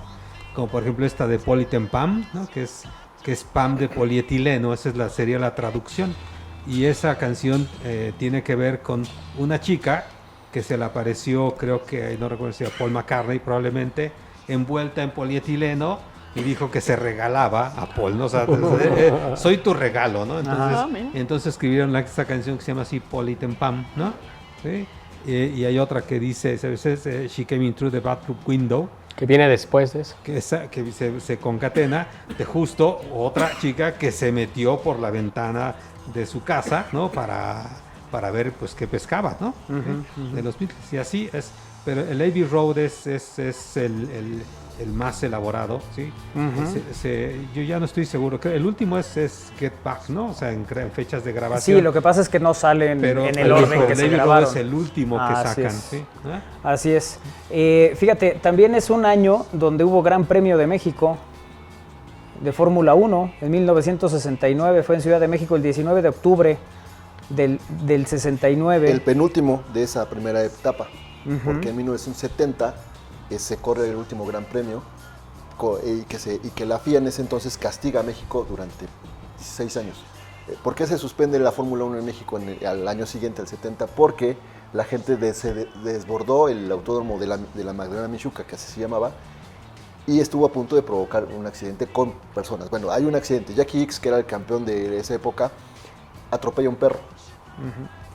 Como por ejemplo esta de Politenpam, ¿no? Que es Pam de polietileno, esa sería la traducción. Y esa canción tiene que ver con una chica que se le apareció, creo que, no recuerdo si era Paul McCartney probablemente, envuelta en polietileno, y dijo que se regalaba a Paul, ¿no? O sea, soy tu regalo, ¿no? Entonces escribieron esta canción que se llama así, Politenpam, ¿no? ¿Sí? Y hay otra que dice, She Came In Through the Bathroom Window, Que viene después de eso. que se concatena de justo otra chica que se metió por la ventana de su casa, ¿no? Para ver, pues, qué pescaba, ¿no? De los Beatles. Y así es. Pero el Abbey Road es el más elaborado, ¿sí? Yo ya no estoy seguro. El último es Get Back, ¿no? O sea, en fechas de grabación. Sí, lo que pasa es que no salen Pero en el orden que se grabaron. es el último que sacan, ¿sí? Así es. Fíjate, también es un año donde hubo Gran Premio de México de Fórmula 1 en 1969. Fue en Ciudad de México el 19 de octubre del 69. El penúltimo de esa primera etapa, porque en 1970 se corre el último Gran Premio y que la FIA en ese entonces castiga a México durante 16 años. ¿Por qué se suspende la Fórmula 1 en México al año siguiente, al 70? Porque la gente se desbordó el autódromo de la Magdalena Michuca, que así se llamaba, y estuvo a punto de provocar un accidente con personas. Bueno, hay un accidente. Jackie Hicks, que era el campeón de esa época, atropella a un perro.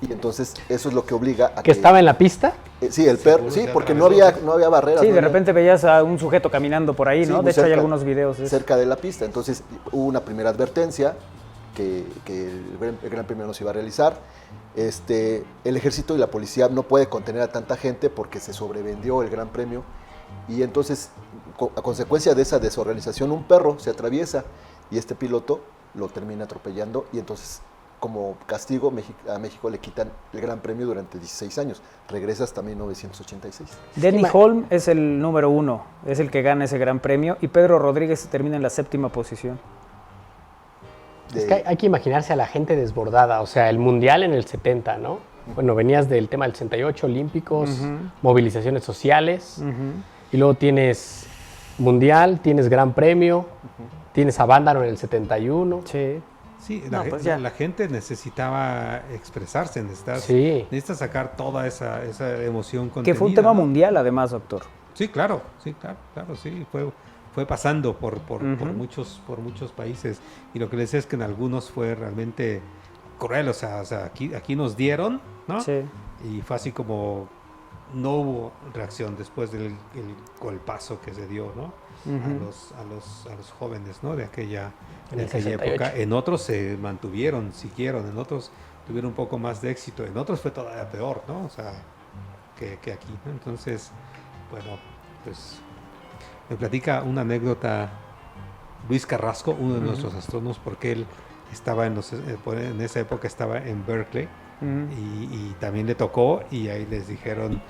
Y entonces eso es lo que obliga a ¿Que estaba en la pista? Sí, el perro, sí, porque no había barreras. Sí, no de había, repente veías a un sujeto caminando por ahí, sí, ¿no? De hecho hay algunos videos. Cerca de la pista. Entonces hubo una primera advertencia que el Gran Premio no se iba a realizar. El ejército y la policía no puede contener a tanta gente porque se sobrevendió el Gran Premio. Y entonces, a consecuencia de esa desorganización, un perro se atraviesa y este piloto lo termina atropellando, y entonces, como castigo, a México le quitan el Gran Premio durante 16 años. Regresa hasta 1986. Denny Holm es el número 1, es el que gana ese Gran Premio, y Pedro Rodríguez termina en la 7ª posición. Es que hay que imaginarse a la gente desbordada, o sea, el Mundial en el 70, ¿no? Bueno, venías del tema del 68, olímpicos, movilizaciones sociales, y luego tienes Mundial, tienes Gran Premio, tienes Avándaro en el 71. Sí, la gente necesitaba expresarse, necesita sacar toda esa emoción contenida. Que fue un tema mundial, además, doctor. Sí, claro, sí. Fue pasando por muchos países, y lo que les decía es que en algunos fue realmente cruel, o sea aquí nos dieron, ¿no? Sí. Y fue así como no hubo reacción después del golpazo que se dio, ¿no? A los jóvenes, ¿no? De aquella época. En otros se mantuvieron, siguieron, en otros tuvieron un poco más de éxito, en otros fue todavía peor, ¿no? O sea, que aquí, ¿no? Entonces, bueno, pues me platica una anécdota Luis Carrasco, uno de nuestros astrónomos, porque él estaba en esa época estaba en Berkeley y también le tocó, y ahí les dijeron,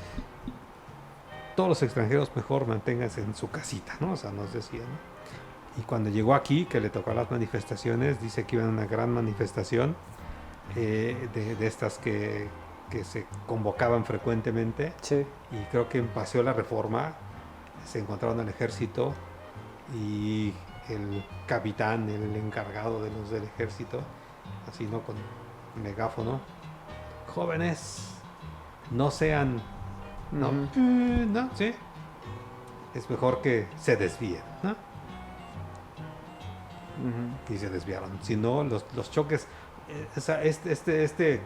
todos los extranjeros mejor manténganse en su casita, ¿no? O sea, nos decían, ¿no? Y cuando llegó aquí, que le tocó las manifestaciones, dice que iba a una gran manifestación de estas que se convocaban frecuentemente. Sí. Y creo que en Paseo La Reforma se encontraron el ejército y el capitán, el encargado de los del ejército, así, ¿no? Con megáfono. Jóvenes, no sean... ¿no? No, sí. Es mejor que se desvíen, ¿no? Y se desviaron. Si no, los choques... Este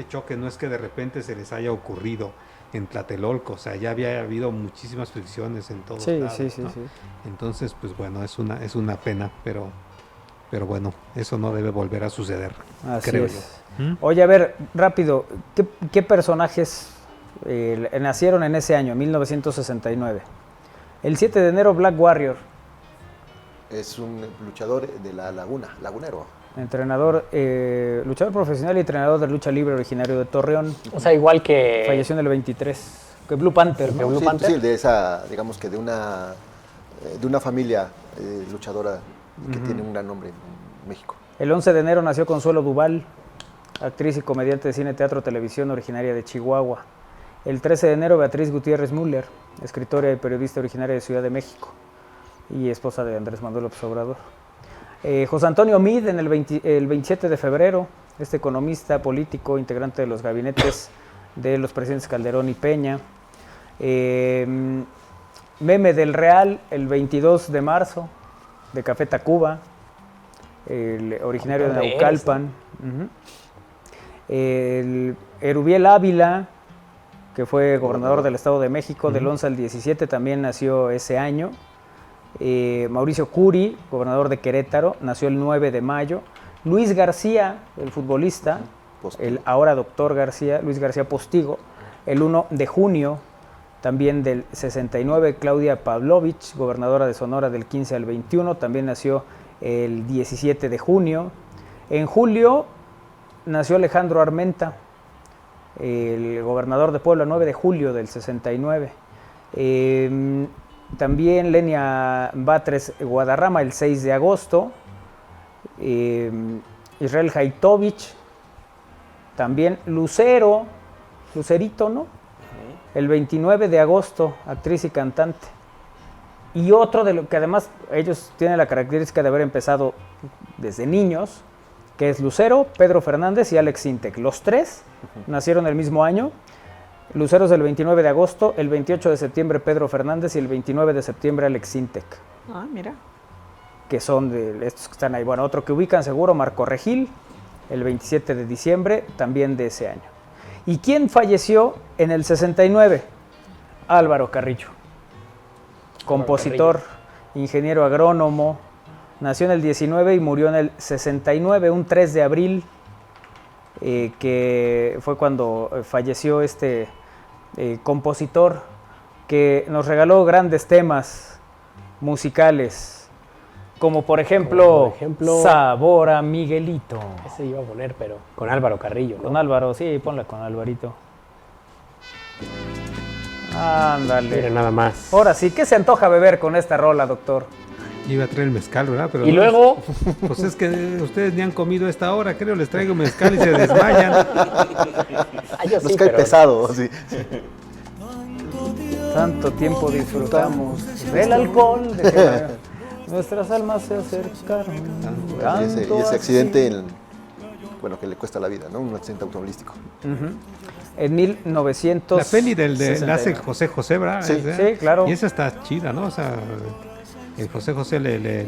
choque no es que de repente se les haya ocurrido en Tlatelolco, o sea, ya había habido muchísimas fricciones en todos lados, sí. Entonces, pues bueno, es una pena, pero bueno, eso no debe volver a suceder, Así creo es. yo. Oye, a ver, rápido, ¿qué personajes nacieron en ese año, 1969? El 7 de enero, Black Warrior. Es un luchador de la Laguna, lagunero. Entrenador, luchador profesional y entrenador de lucha libre originario de Torreón. O sea, igual que... Falleció en el 23, que Blue Panther, ¿no? Blue Panther. Sí, de esa, digamos que de una familia luchadora que tiene un gran nombre en México. El 11 de enero nació Consuelo Duval, actriz y comediante de cine, teatro, televisión, originaria de Chihuahua. El 13 de enero, Beatriz Gutiérrez Müller, escritora y periodista originaria de Ciudad de México y esposa de Andrés Manuel López Obrador. José Antonio Meade, el 27 de febrero, economista, político, integrante de los gabinetes de los presidentes Calderón y Peña. Meme del Real, el 22 de marzo, de Café Tacuba, originario de Naucalpan. El Erubiel Ávila, que fue gobernador del Estado de México, del 11 al 17, también nació ese año. Mauricio Curi, gobernador de Querétaro, nació el 9 de mayo. Luis García, el futbolista, el ahora doctor García, Luis García Postigo, el 1 de junio, también del 69. Claudia Pavlovich, gobernadora de Sonora, del 15 al 21, también nació el 17 de junio. En julio nació Alejandro Armenta, el gobernador de Puebla, 9 de julio del 69. También Lenia Batres Guadarrama, el 6 de agosto. Israel Haitovich, también Lucerito, ¿no? El 29 de agosto, actriz y cantante. Y otro de lo que además ellos tienen la característica de haber empezado desde niños, que es Lucero, Pedro Fernández y Alex Sintek. Los tres nacieron el mismo año. Lucero es el 29 de agosto, el 28 de septiembre Pedro Fernández y el 29 de septiembre Alex Sintek. Ah, mira. Que son de estos que están ahí. Bueno, otro que ubican seguro, Marco Regil, el 27 de diciembre, también de ese año. ¿Y quién falleció en el 69? Álvaro Carrillo, compositor, ingeniero agrónomo, nació en el 19 y murió en el 69, un 3 de abril, que fue cuando falleció este compositor que nos regaló grandes temas musicales, como por ejemplo Sabor a Miguelito. Ese iba a poner, pero con Álvaro Carrillo, ¿no? Con Álvaro, sí, ponla con Alvarito. Ándale. Mira, nada más. Ahora sí, ¿qué se antoja beber con esta rola, doctor? Iba a traer el mezcal, ¿verdad? Pero y no, luego... Pues es que ustedes ni han comido a esta hora, creo, les traigo mezcal y se desmayan. Yo sí, mezcal pesado, sí. Tanto tiempo disfrutamos del alcohol, nuestras almas se acercaron. Y ese accidente, que le cuesta la vida, ¿no? Un accidente automovilístico. En 1900. La peli la hace José José, ¿verdad? Sí, sí, claro. Y esa está chida, ¿no? O sea, El José José le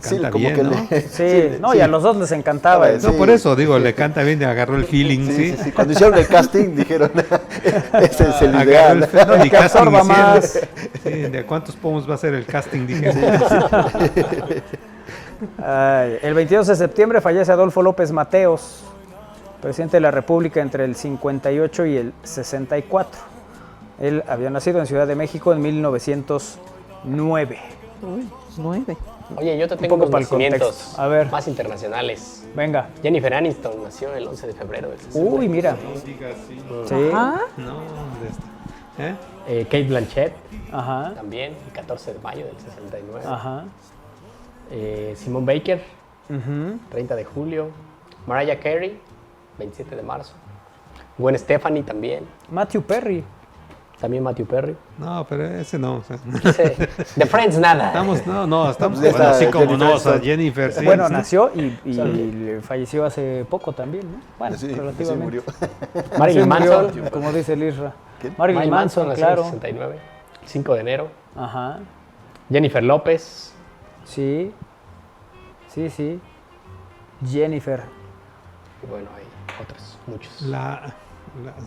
Sí, canta como bien, que ¿no? Sí, no, y a los dos les encantaba. Sí. No, por eso digo, le canta bien, le agarró el feeling, Sí, ¿sí? sí, sí. Cuando hicieron el casting dijeron, ese es el Agarró ideal. el feeling, ni Que casting absorba hicieron. más. Sí, ¿de cuántos pomos va a ser el casting? Dije. Ay, el 22 de septiembre fallece Adolfo López Mateos, presidente de la República entre el 58 y el 64. Él había nacido en Ciudad de México en 1909. Uy, 9. Oye, yo te Un tengo poco unos para el nacimientos contexto. A ver. más internacionales. Venga. Jennifer Aniston nació el 11 de febrero del 60. Uy, mira. Sí. Ajá. No, ¿dónde está? Kate Blanchett, Ajá. también, el 14 de mayo del 69. Ajá. Simone Baker, Ujú. 30 de julio. Mariah Carey, 27 de marzo. Gwen Stefani también. Matthew Perry. También Matthew Perry. No, pero ese no. O sea, De Friends nada. estamos Ya bueno, está así como Jennifer no, o sea, Aniston. Jennifer, sí. Bueno, sí. nació y le falleció hace poco también, ¿no? Bueno, Sí, sí relativamente. murió. Marilyn Sí, murió, Manson. como dice el Isra. ¿Quién? Marilyn Manson, nació en el claro. 69, 5 de enero. Ajá. Jennifer López. Sí. Sí. Jennifer. Y bueno, hay otros, muchos.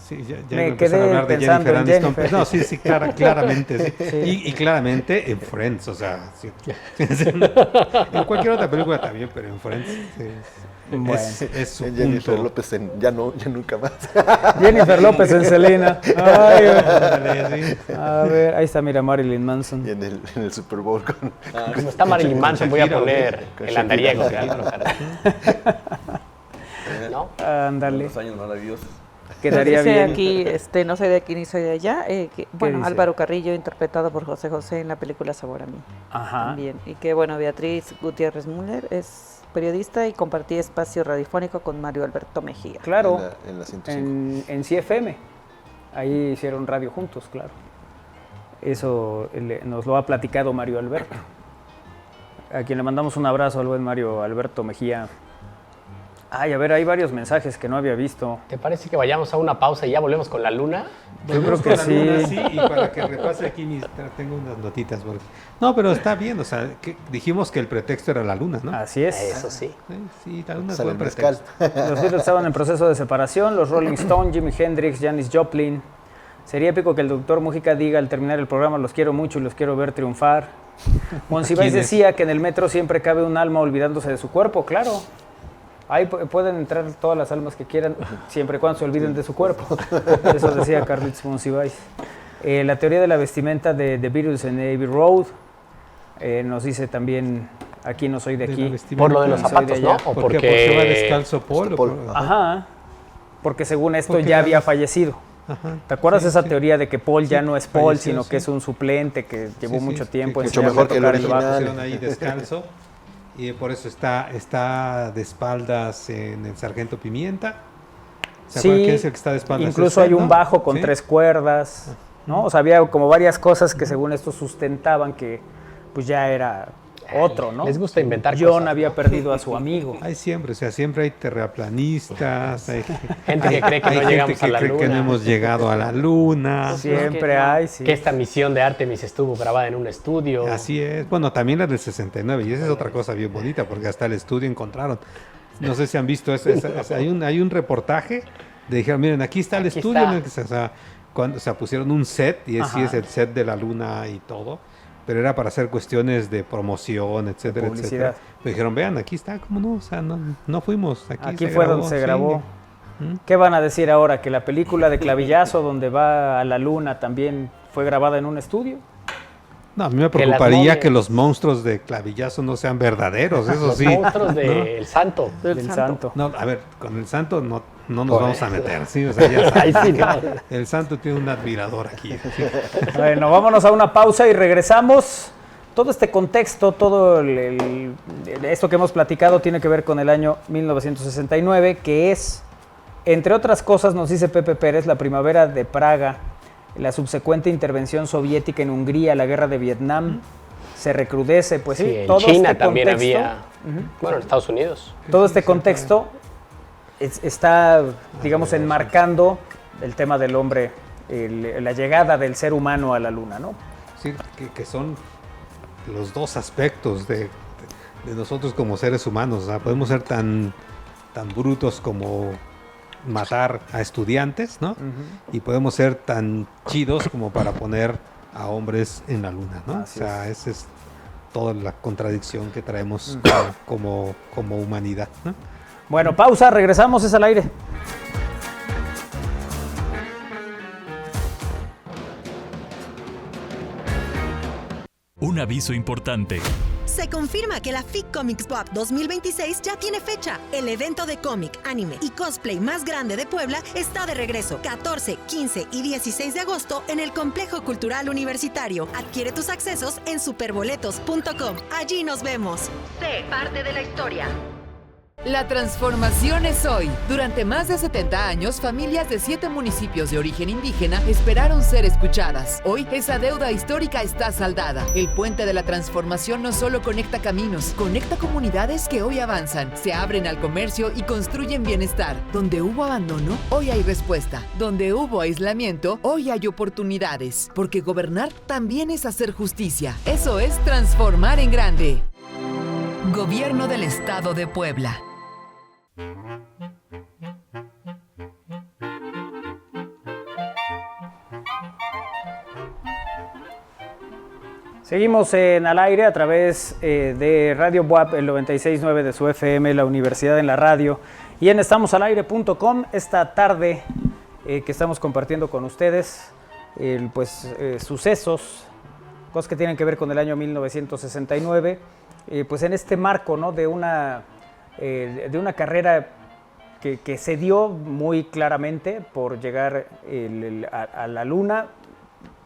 Sí, ya Me iba a empezar quedé a hablar de pensando Jennifer en Aniston. Jennifer. No, sí, claramente. Sí. Sí. Y claramente en Friends, o sea, sí. En cualquier otra película también, pero en Friends sí. Bueno. Es su Jennifer punto. López ya nunca más. Jennifer López en Selena. Ay, Ándale, sí. a ver, ahí está, mira, Marilyn Manson. Y en el Super Bowl con Como está Marilyn Manson, voy a Shakira, poner con el Shakira. andariego de Álvaro Carrillo. ¿No? Ándale, Los años maravillosos. quedaría Dice bien. aquí, no soy de aquí ni soy de allá. Bueno, dice? Álvaro Carrillo, interpretado por José José en la película Sabor a mí. Ajá. También. Y que bueno, Beatriz Gutiérrez Müller es periodista y compartía espacio radiofónico con Mario Alberto Mejía. Claro, en la 105. en CFM. Ahí hicieron radio juntos, claro. Eso nos lo ha platicado Mario Alberto. A quien le mandamos un abrazo al buen Mario Alberto Mejía. Ay, a ver, hay varios mensajes que no había visto. ¿Te parece que vayamos a una pausa y ya volvemos con la luna? Yo creo que Con la luna, sí. y para que repase aquí tengo unas notitas. No, pero está bien, o sea, dijimos que el pretexto era la luna, ¿no? Así es. Eso sí. Sí, la luna es Sale buen el mezcal. pretexto. Los Beatles estaban en proceso de separación, los Rolling Stones, Jimi Hendrix, Janis Joplin. Sería épico que el doctor Mújica diga al terminar el programa, los quiero mucho y los quiero ver triunfar. Monsiváis ¿Quién es? decía que en el metro siempre cabe un alma olvidándose de su cuerpo, claro. Ahí pueden entrar todas las almas que quieran, siempre y cuando se olviden de su cuerpo. Eso decía Carlitos Monsiváis. La teoría de la vestimenta de The Beatles en Abbey Road. Nos dice también, aquí no soy de De la aquí. vestimenta. Por lo de los Soy de zapatos, allá. ¿no? O ¿Por qué? ¿Porque va porque... descalzo Paul? Paul. Ajá, porque según esto Porque ya ya había los- fallecido. Ajá. ¿Te acuerdas Sí, esa sí. teoría de que Paul ya Sí, no es Paul, falleció, sino sí. que es un suplente que llevó Sí, mucho sí, tiempo que mucho enseñando mejor a que el tocar el bajo? original. Pusieron ahí descalzo y por eso está de espaldas en el Sargento Pimienta. ¿Se acuerdan quién es el que está de espaldas? incluso Es hay él, un ¿no? bajo con Sí. 3 cuerdas, ¿no? O sea, había como varias cosas que según esto sustentaban que pues ya era otro, ¿no? Les gusta inventar John cosas, había ¿no? perdido a su amigo. Hay siempre, o sea, siempre hay terraplanistas, hay Gente que cree que hay no gente llegamos que a la cree que no luna. hemos llegado a la luna. Siempre hay, sí. Que esta misión de Artemis estuvo grabada en un estudio. Así es. Bueno, también la del 69, y esa es otra cosa bien bonita, porque hasta el estudio encontraron. No sé si han visto, hay un reportaje de dijeron, miren, aquí está el Aquí estudio, está. en el que pusieron un set, y sí Ajá. es el set de la luna y todo, pero era para hacer cuestiones de promoción, etcétera, publicidad. etcétera. Pero dijeron, vean, aquí está, ¿cómo no? O sea, no fuimos, Aquí fue donde se sí. grabó. ¿Mm? ¿Qué van a decir ahora? ¿Que la película de Clavillazo, donde va a la luna, también fue grabada en un estudio? No, a mí me Que las preocuparía momias. que los monstruos de Clavillazo no sean verdaderos, eso Los sí. monstruos del santo. Del santo. No, a ver, con el santo no nos Por vamos a eso. meter, ¿sí? O sea, ya Ahí sabes sí, que no. el santo tiene un admirador aquí. ¿sí? Bueno, vámonos a una pausa y regresamos. Todo este contexto, esto que hemos platicado tiene que ver con el año 1969, que es, entre otras cosas, nos dice Pepe Pérez, la primavera de Praga, la subsecuente intervención soviética en Hungría, la guerra de Vietnam, se recrudece, pues sí, Sí, en todo China este también contexto, había. Bueno, en Estados Unidos. todo este contexto está, digamos, enmarcando el tema del hombre, la llegada del ser humano a la luna, ¿no? Sí, que son los dos aspectos de nosotros como seres humanos. O sea, podemos ser tan brutos como matar a estudiantes, ¿no? Y podemos ser tan chidos como para poner a hombres en la luna, ¿no? Así o sea, esa es toda la contradicción que traemos como humanidad, ¿no? Bueno, pausa, regresamos, es al aire. Un aviso importante. Se confirma que la FIC Comics Pop 2026 ya tiene fecha. El evento de cómic, anime y cosplay más grande de Puebla está de regreso. 14, 15 y 16 de agosto en el Complejo Cultural Universitario. Adquiere tus accesos en superboletos.com. Allí nos vemos. Sé parte de la historia. La transformación es hoy. Durante más de 70 años, familias de 7 municipios de origen indígena esperaron ser escuchadas. Hoy, esa deuda histórica está saldada. El puente de la transformación no solo conecta caminos, conecta comunidades que hoy avanzan, se abren al comercio y construyen bienestar. Donde hubo abandono, hoy hay respuesta. Donde hubo aislamiento, hoy hay oportunidades. Porque gobernar también es hacer justicia. Eso es transformar en grande. Gobierno del Estado de Puebla. Seguimos en Al Aire a través de Radio BUAP, el 96.9 de su FM, la Universidad en la Radio, y en estamosalaire.com. Esta tarde que estamos compartiendo con ustedes sucesos, cosas que tienen que ver con el año 1969, pues en este marco, ¿no?, de una carrera que se dio muy claramente por llegar a la Luna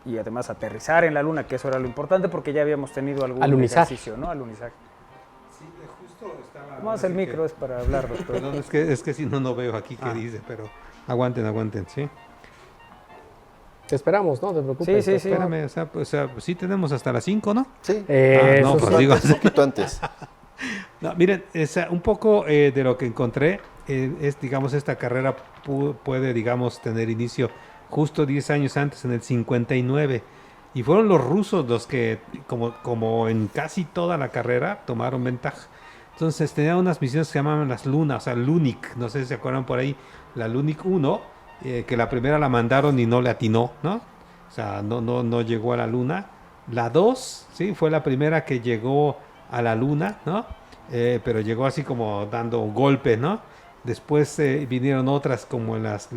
y además aterrizar en la Luna, que eso era lo importante, porque ya habíamos tenido algún ejercicio, ¿no? Alunizaje. Sí, justo estaba... Más el micro es para hablar, doctor. Perdón, es que si no veo aquí qué dice, pero aguanten, ¿sí? Te esperamos, ¿no? Te preocupes. Sí. Espérame, o sea, sí tenemos hasta las 5, ¿no? Sí. No, pues Antes, digo... un poquito antes. No, miren, un poco de lo que encontré es, digamos, esta carrera puede, digamos, tener inicio justo 10 años antes, en el 59. Y fueron los rusos los que, como en casi toda la carrera, tomaron ventaja. Entonces tenían unas misiones que se llamaban las Lunas, o sea, Lunik, no sé si se acuerdan por ahí, la Lunik 1, que la primera la mandaron y no le atinó, ¿no? O sea, no llegó a la Luna. La 2, sí, fue la primera que llegó a la Luna, ¿no? Pero llegó así como dando un golpe, ¿no? Después vinieron otras como las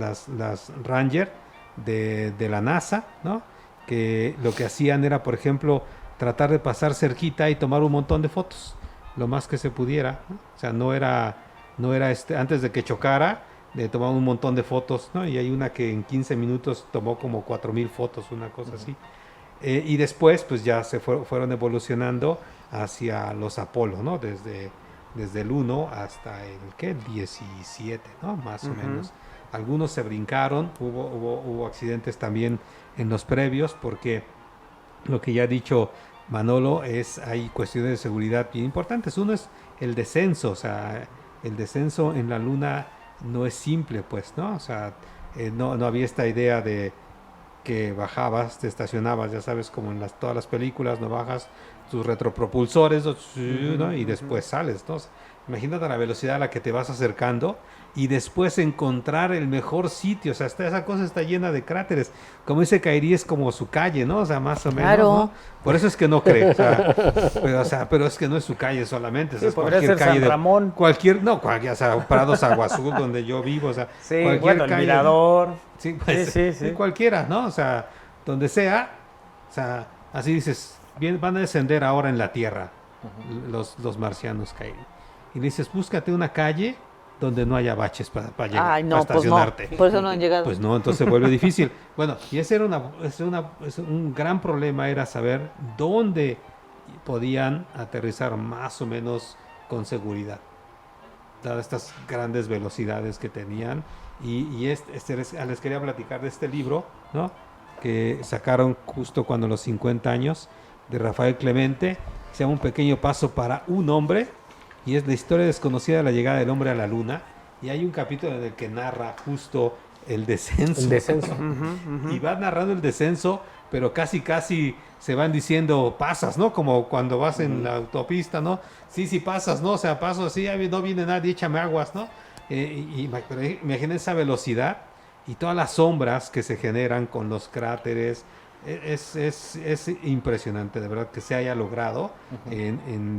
Ranger de la NASA, ¿no? Que lo que hacían era, por ejemplo, tratar de pasar cerquita y tomar un montón de fotos, lo más que se pudiera, ¿no? O sea, no era antes de que chocara, tomaban un montón de fotos, ¿no? Y hay una que en 15 minutos tomó como 4,000 fotos, una cosa así. Y después, pues ya se fueron evolucionando hacia los Apolo, ¿no? Desde el 1 hasta el 17, ¿no? Más o menos. Algunos se brincaron, hubo accidentes también en los previos, porque lo que ya ha dicho Manolo hay cuestiones de seguridad bien importantes. Uno es el descenso, o sea, el descenso en la Luna no es simple, pues, ¿no? O sea, no había esta idea de que bajabas, te estacionabas, ya sabes, como en todas las películas, no bajas tus retropropulsores, ¿no? Y después sales, ¿no? Imagínate la velocidad a la que te vas acercando y después encontrar el mejor sitio. O sea, esa cosa está llena de cráteres. Como dice Kairi, es como su calle, ¿no? O sea, más o menos, claro, ¿no? Por eso es que no cree. O sea, pero es que no es su calle solamente. Sí, o sea, podría ser calle San Ramón. Cualquier, o sea, Prados Agua Azul, donde yo vivo, o sea, Sí, cualquier bueno, calle, el Mirador. Sí, pues, sí. Cualquiera, ¿no? O sea, donde sea, o sea, así dices, bien, van a descender ahora en la Tierra los marcianos, Kairi. Y le dices, búscate una calle donde no haya baches para llegar, Ay, no, para estacionarte. pues no, por eso no han llegado. Pues no, entonces se vuelve difícil. Bueno, y ese era un gran problema, era saber dónde podían aterrizar más o menos con seguridad, dadas estas grandes velocidades que tenían. Y les quería platicar de este libro, ¿no?, que sacaron justo cuando los 50 años, de Rafael Clemente, se llama Un pequeño paso para un hombre, y es la historia desconocida de la llegada del hombre a la Luna. Y hay un capítulo en el que narra justo el descenso. El descenso. Y va narrando el descenso, pero casi se van diciendo pasas, ¿no? Como cuando vas en la autopista, ¿no? Sí, pasas, ¿no? O sea, paso así, no viene nadie, échame aguas, ¿no? Pero imaginen esa velocidad y todas las sombras que se generan con los cráteres. Es impresionante, de verdad, que se haya logrado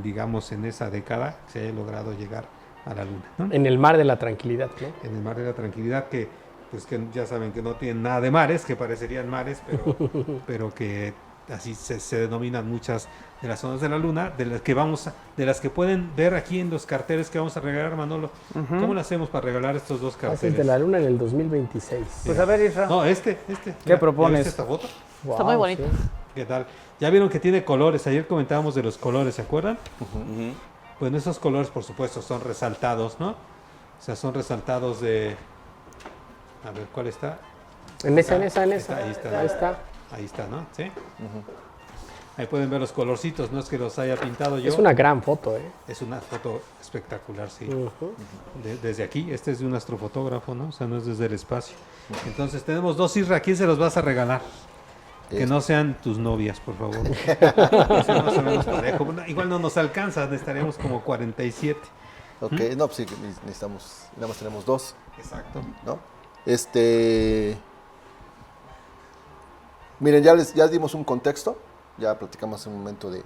digamos, en esa década, se haya logrado llegar a la Luna, ¿no? En el mar de la tranquilidad, ¿no? En el mar de la tranquilidad, que ya saben que no tienen nada de mares, que parecerían mares, pero que así se denominan muchas de las zonas de la Luna, de las que pueden ver aquí en los carteles que vamos a regalar, Manolo. ¿Cómo lo hacemos para regalar estos dos carteles? Haces de la Luna en el 2026. Pues a ver, Isra. No, ¿Qué propones? ¿Ya viste esta foto? Wow, Está muy bonito. sí. ¿Qué tal? Ya vieron que tiene colores. Ayer comentábamos de los colores, ¿se acuerdan? Bueno, esos colores, por supuesto, son resaltados, ¿no? O sea, son resaltados de... A ver, ¿cuál está? En esa. Ahí está. Ahí está, ¿no? Sí. Ahí pueden ver los colorcitos, no es que los haya pintado yo. Es una gran foto, ¿eh? Es una foto espectacular, sí. Desde aquí, este es de un astrofotógrafo, ¿no? O sea, no es desde el espacio. Entonces, tenemos dos, Isra. ¿A quién se los vas a regalar? Que no sean tus novias, por favor. Eso más o menos parejo. Bueno, igual no nos alcanza, necesitaríamos como 47. Ok, no, pues sí, necesitamos, nada más tenemos dos, Exacto. ¿no? Miren, ya dimos un contexto, ya platicamos hace un momento de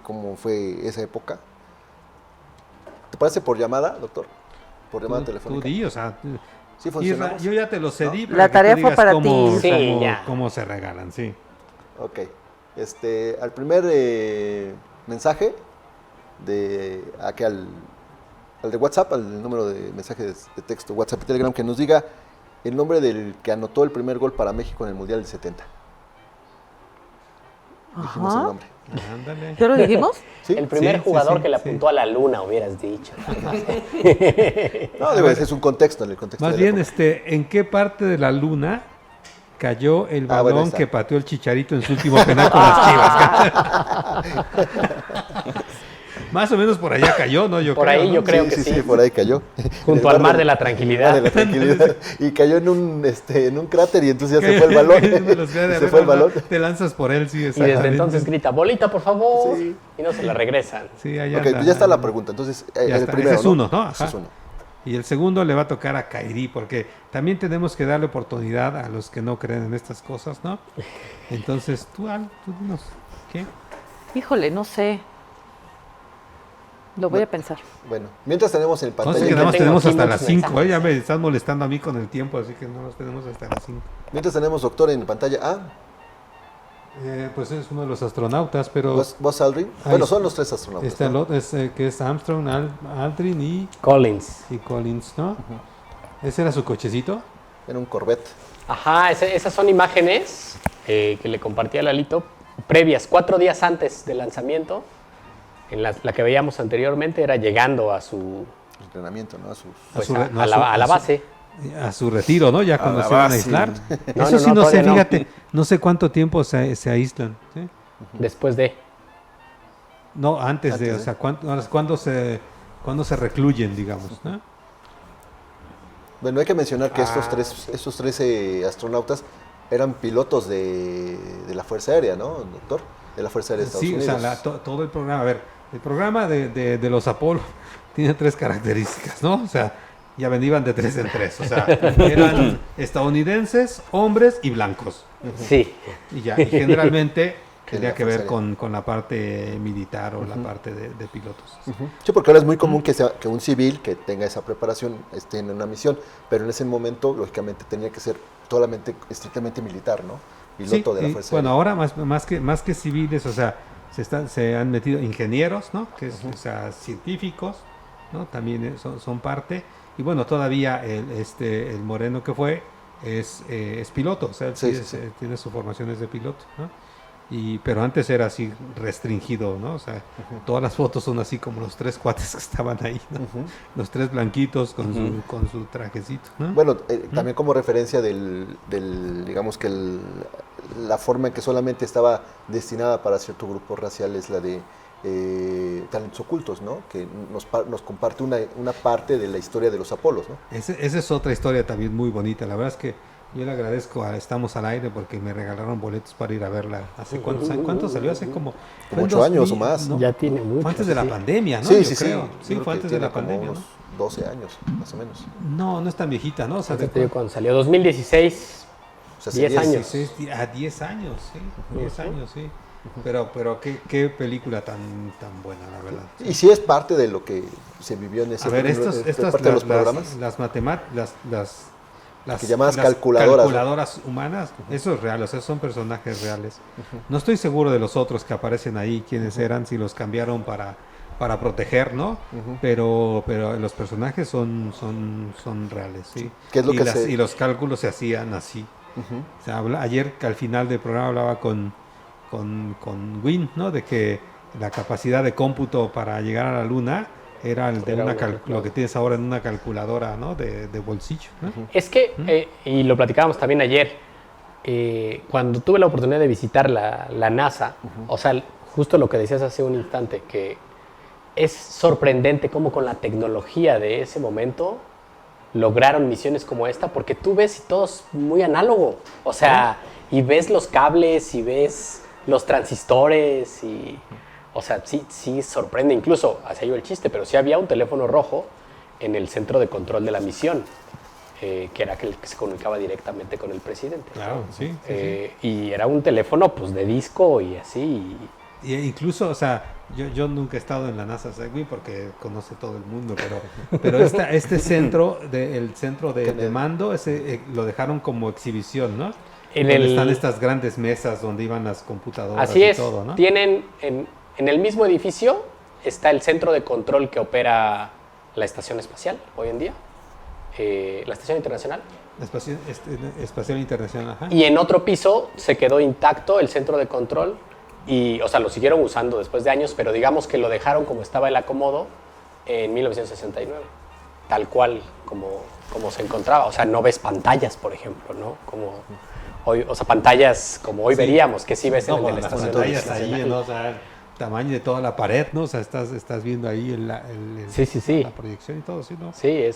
cómo fue esa época. ¿Te parece por llamada, doctor? Por llamada telefónica. Tú di, o sea, ¿Sí funcionamos? Isra, yo ya te lo cedí. La tarea fue para ti. Sí, ya. Cómo se regalan, sí. Ok. Al primer mensaje, aquí al de WhatsApp, al número de mensajes de texto, WhatsApp y Telegram, que nos diga el nombre del que anotó el primer gol para México en el Mundial del 70. Dijimos el nombre. Ándale. ¿Ya lo dijimos? ¿Sí? El primer Sí, jugador sí, que le sí. apuntó a la Luna, hubieras dicho. No, debe ser un contexto, en el contexto Más de la bien, época. ¿en qué parte de la Luna cayó el balón bueno, está. que pateó el Chicharito en su último penal con las Chivas? Más o menos por allá cayó, ¿no? Por ahí ¿no? yo creo que sí. Sí, por ahí cayó. Junto al mar de la tranquilidad. Mar de la tranquilidad. Y cayó en un cráter y entonces ya se fue el balón. Se Se fue el balón. Te lanzas por él, sí, Y exactamente. desde entonces grita, bolita, por favor. Sí. Y no se la regresan. Sí, allá Ok, anda. pues ya está la pregunta. Entonces, Ya el está. primero, Ese es uno, ¿no? Ese Ajá. es uno. Y el segundo le va a tocar a Kairi, porque también tenemos que darle oportunidad a los que no creen en estas cosas, ¿no? Entonces, tú dinos, ¿qué? Híjole, no sé. Lo voy a pensar. Bueno, mientras tenemos en pantalla. Entonces que nada más tengo tenemos aquí hasta muchos las 5, mensajes. ya me están molestando a mí con el tiempo, así que no nos tenemos hasta las 5. Mientras tenemos, doctor, en pantalla A, Pues es uno de los astronautas, pero Buzz Aldrin. Ahí Bueno, está. son los tres astronautas. está el ¿no? otro, que es Armstrong, Aldrin y Collins. Collins, ¿no? ¿Ese era su cochecito? Era un Corvette. Ajá, esas son imágenes que le compartí a Lalito previas, 4 días antes del lanzamiento. En la que veíamos anteriormente era llegando a su, Entrenamiento, ¿no? A sus... pues, su- a, no, a la, a la base. A su retiro, ¿no? Ya cuando la se van a base. aislar. No, Eso no, sí, no, no sé, todavía no. fíjate, no sé cuánto tiempo se aíslan, ¿sí? Después de. No, antes de, Antes o de. sea, ¿cuándo se recluyen, digamos, ¿no? Bueno, hay que mencionar que estos tres astronautas eran pilotos de la Fuerza Aérea, ¿no, doctor? De la Fuerza Aérea de Estados Sí, o Unidos. sea, todo el programa, a ver, el programa de los Apolo tiene 3 características, ¿no? O sea, ya iban de 3 en 3, o sea, eran estadounidenses, hombres y blancos. Sí. Y generalmente tenía la que ver Fuerza con la parte militar o la parte de pilotos. Ujú. Sí, porque ahora es muy común que un civil que tenga esa preparación esté en una misión, pero en ese momento, lógicamente, tenía que ser estrictamente militar, ¿no? Piloto de la y, Fuerza bueno, Aérea. ahora más que civiles, o sea, se han metido ingenieros, ¿no? Que es, o sea, científicos, ¿no? También son parte. Y bueno, todavía el moreno que fue es piloto, o sea, Sí, tiene sus formaciones de piloto, ¿no? Pero antes era así restringido, ¿no? O sea, todas las fotos son así como los 3 cuates que estaban ahí, ¿no? Los 3 blanquitos con su trajecito, ¿no? Bueno, también como referencia digamos que la forma en que solamente estaba destinada para cierto grupo racial es la de talentos ocultos, ¿no? Que nos comparte una parte de la historia de los Apolos, ¿no? Esa es otra historia también muy bonita. La verdad es que yo le agradezco a Estamos al Aire porque me regalaron boletos para ir a verla. ¿Hace cuántos años? ¿Cuánto salió? Hace como 8 años o más. ¿no? Ya tiene mucho. Fue antes de la pandemia, ¿no? Sí, Yo creo. Sí, Yo creo fue que antes de la tiene como pandemia, unos 12 años, más o menos. ¿no? No es tan viejita, ¿no? O sea, Ahorita te digo cuando salió, 2016, O sea, 10 años. a 10 años, sí. 10 años, sí. Pero qué película tan buena, la verdad. Y sí es parte de lo que se vivió en ese A ver, es estas parte de los programas. Las Que llamadas las calculadoras, humanas, eso es real, o sea, son personajes reales. No estoy seguro de los otros que aparecen ahí, quiénes eran, si los cambiaron para proteger, ¿no? Pero los personajes son reales, sí. ¿Qué es lo y los cálculos se hacían así. O sea, ayer al final del programa hablaba con Wynn, ¿no? De que la capacidad de cómputo para llegar a la Luna era el de lo que tienes ahora en una calculadora, ¿no? De bolsillo, ¿no? Es que, y lo platicábamos también ayer, cuando tuve la oportunidad de visitar la NASA, o sea, justo lo que decías hace un instante, que es sorprendente cómo con la tecnología de ese momento lograron misiones como esta, porque tú ves y todo es muy análogo, o sea, y ves los cables y ves los transistores y, o sea, sí sorprende, incluso, hacía yo el chiste, pero sí había un teléfono rojo en el centro de control de la misión, que era aquel que se comunicaba directamente con el presidente. Claro, sí. Y era un teléfono, pues, de disco y así. Y incluso, o sea, yo nunca he estado en la NASA Segwin porque conoce todo el mundo, pero este centro, el centro de mando, lo dejaron como exhibición, ¿no? Donde están estas grandes mesas donde iban las computadoras así y es, todo, ¿no? Tienen en el mismo edificio está el centro de control que opera la estación espacial hoy en día, la estación internacional. Espacial Internacional, ajá. Y en otro piso se quedó intacto el centro de control y, o sea, lo siguieron usando después de años, pero digamos que lo dejaron como estaba el acomodo en 1969, tal cual como se encontraba. O sea, no ves pantallas, por ejemplo, ¿no? Como hoy, o sea, pantallas como hoy veríamos, que sí ves en el de la las estación pantallas ahí, internacional. ¿no? O sea, el tamaño de toda la pared, ¿no? O sea, estás viendo ahí Sí. la proyección y todo, ¿sí, no? Sí,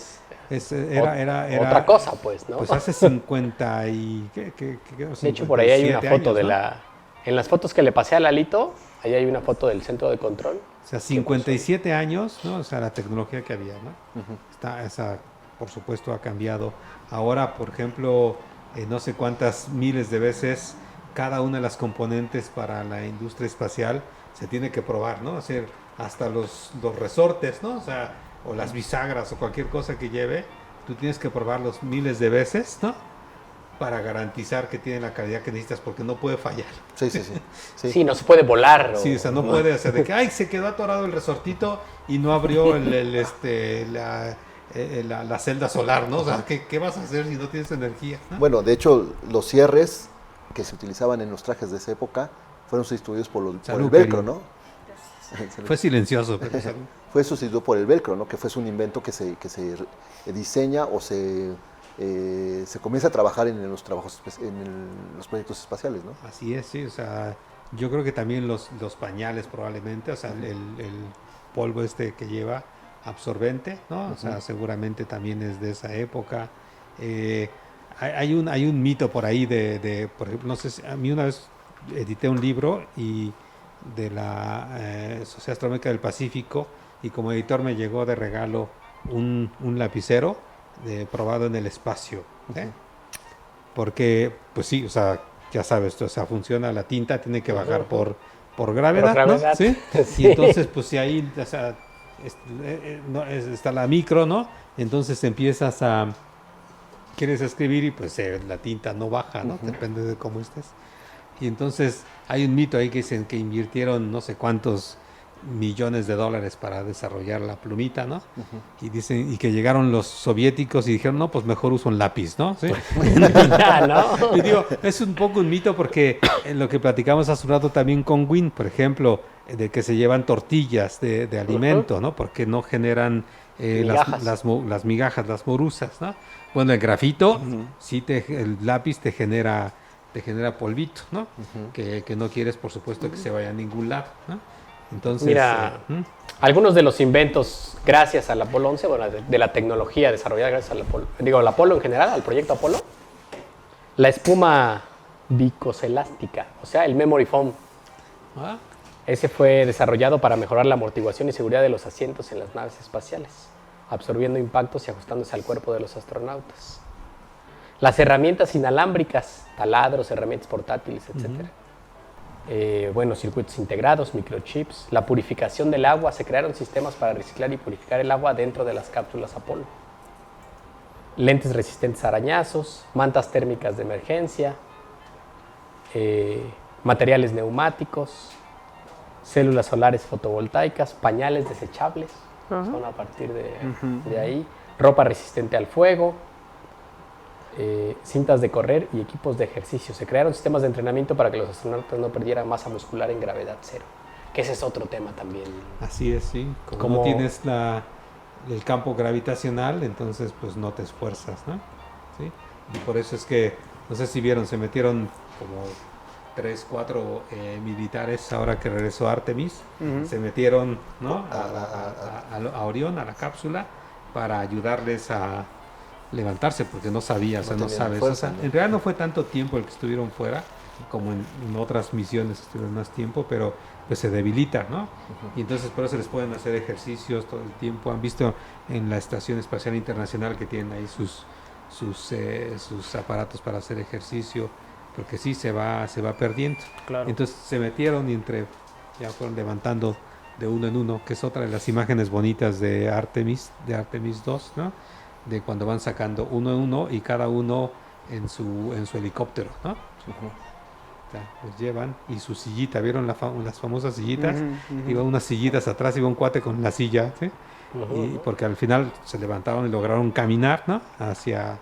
Era otra cosa, pues, ¿no? Pues hace 50 y... De hecho, por ahí hay una foto años, ¿no? En las fotos que le pasé a Lalito, ahí hay una foto del centro de control. O sea, 57 años, ¿no? O sea, la tecnología que había, ¿no? Esa, por supuesto, ha cambiado. Ahora, por ejemplo, no sé cuántas miles de veces cada una de las componentes para la industria espacial se tiene que probar, ¿no? Hacer hasta los resortes, ¿no? O sea, o las bisagras o cualquier cosa que lleve, tú tienes que probarlos miles de veces, ¿no? Para garantizar que tiene la calidad que necesitas, porque no puede fallar. Sí, no se puede volar. Sí, o sea, no puede hacer de que, ay, se quedó atorado el resortito y no abrió la celda solar, ¿no? O sea, ¿qué vas a hacer si no tienes energía? ¿No? Bueno, de hecho, los cierres que se utilizaban en los trajes de esa época fueron sustituidos por el velcro, ¿no? Fue silencioso, pero fue sustituido por el velcro, ¿no? Que fue un invento que se diseña o se comienza a trabajar en los proyectos espaciales, ¿no? Así es, sí, o sea, yo creo que también los pañales probablemente, o sea, el polvo que lleva absorbente, ¿no? O sea, seguramente también es de esa época. Hay un mito por ahí por ejemplo, no sé, a mí una vez edité un libro de la Sociedad Astronómica del Pacífico y como editor me llegó de regalo un lapicero probado en el espacio, porque pues sí, o sea, ya sabes, o sea, funciona la tinta, tiene que bajar por gravedad, ¿no? ¿Sí? Sí. Y entonces pues si ahí, o sea, está la micro, ¿no? Entonces quieres escribir y pues la tinta no baja, ¿no? Depende de cómo estés. Y entonces hay un mito ahí que dicen que invirtieron no sé cuántos millones de dólares para desarrollar la plumita, ¿no? Y dicen, y que llegaron los soviéticos y dijeron, no, pues mejor uso un lápiz, ¿no? ¿Sí? Ya, ¿no? Y digo, es un poco un mito porque en lo que platicamos hace un rato también con Wynn, por ejemplo, de que se llevan tortillas de alimento, ¿no? Porque no generan las migajas, las morusas, ¿no? Bueno, el grafito, sí el lápiz te genera polvito, ¿no? Que no quieres, por supuesto, que se vaya a ningún lado, ¿no? Entonces, Mira, algunos de los inventos gracias al Apolo 11, bueno, de la tecnología desarrollada gracias al Apolo, al Apolo en general, al proyecto Apolo, la espuma vicoselástica, o sea, el memory foam. Ese fue desarrollado para mejorar la amortiguación y seguridad de los asientos en las naves espaciales, absorbiendo impactos y ajustándose al cuerpo de los astronautas. Las herramientas inalámbricas, taladros, herramientas portátiles, etc. Bueno, circuitos integrados, microchips, la purificación del agua, se crearon sistemas para reciclar y purificar el agua dentro de las cápsulas Apolo. Lentes resistentes a arañazos, mantas térmicas de emergencia, materiales neumáticos, células solares fotovoltaicas, pañales desechables, son a partir de ahí, ropa resistente al fuego, cintas de correr y equipos de ejercicio. Se crearon sistemas de entrenamiento para que los astronautas no perdieran masa muscular en gravedad cero, que ese es otro tema también. Así es, sí. Como no tienes el campo gravitacional, entonces pues no te esfuerzas, ¿no? ¿Sí? Y por eso es que, no sé si vieron, se metieron como 3, 4 militares ahora que regresó Artemis, se metieron, ¿no? a Orión, a la cápsula, para ayudarles a levantarse, porque no sabía, o sea, no sabes. Fuerza, o sea, en realidad no fue tanto tiempo el que estuvieron fuera, como en otras misiones estuvieron más tiempo, pero pues se debilita, ¿no? Y entonces por eso les pueden hacer ejercicios todo el tiempo. Han visto en la Estación Espacial Internacional que tienen ahí sus aparatos para hacer ejercicio, porque sí se va perdiendo. Claro. Entonces se metieron y ya fueron levantando de uno en uno, que es otra de las imágenes bonitas de Artemis 2, ¿no? De cuando van sacando uno en uno y cada uno en su helicóptero, ¿no? O sea, los llevan y su sillita, ¿vieron las famosas sillitas? Iban unas sillitas atrás, iba un cuate con la silla, ¿sí? Y porque al final se levantaron y lograron caminar, ¿no? hacia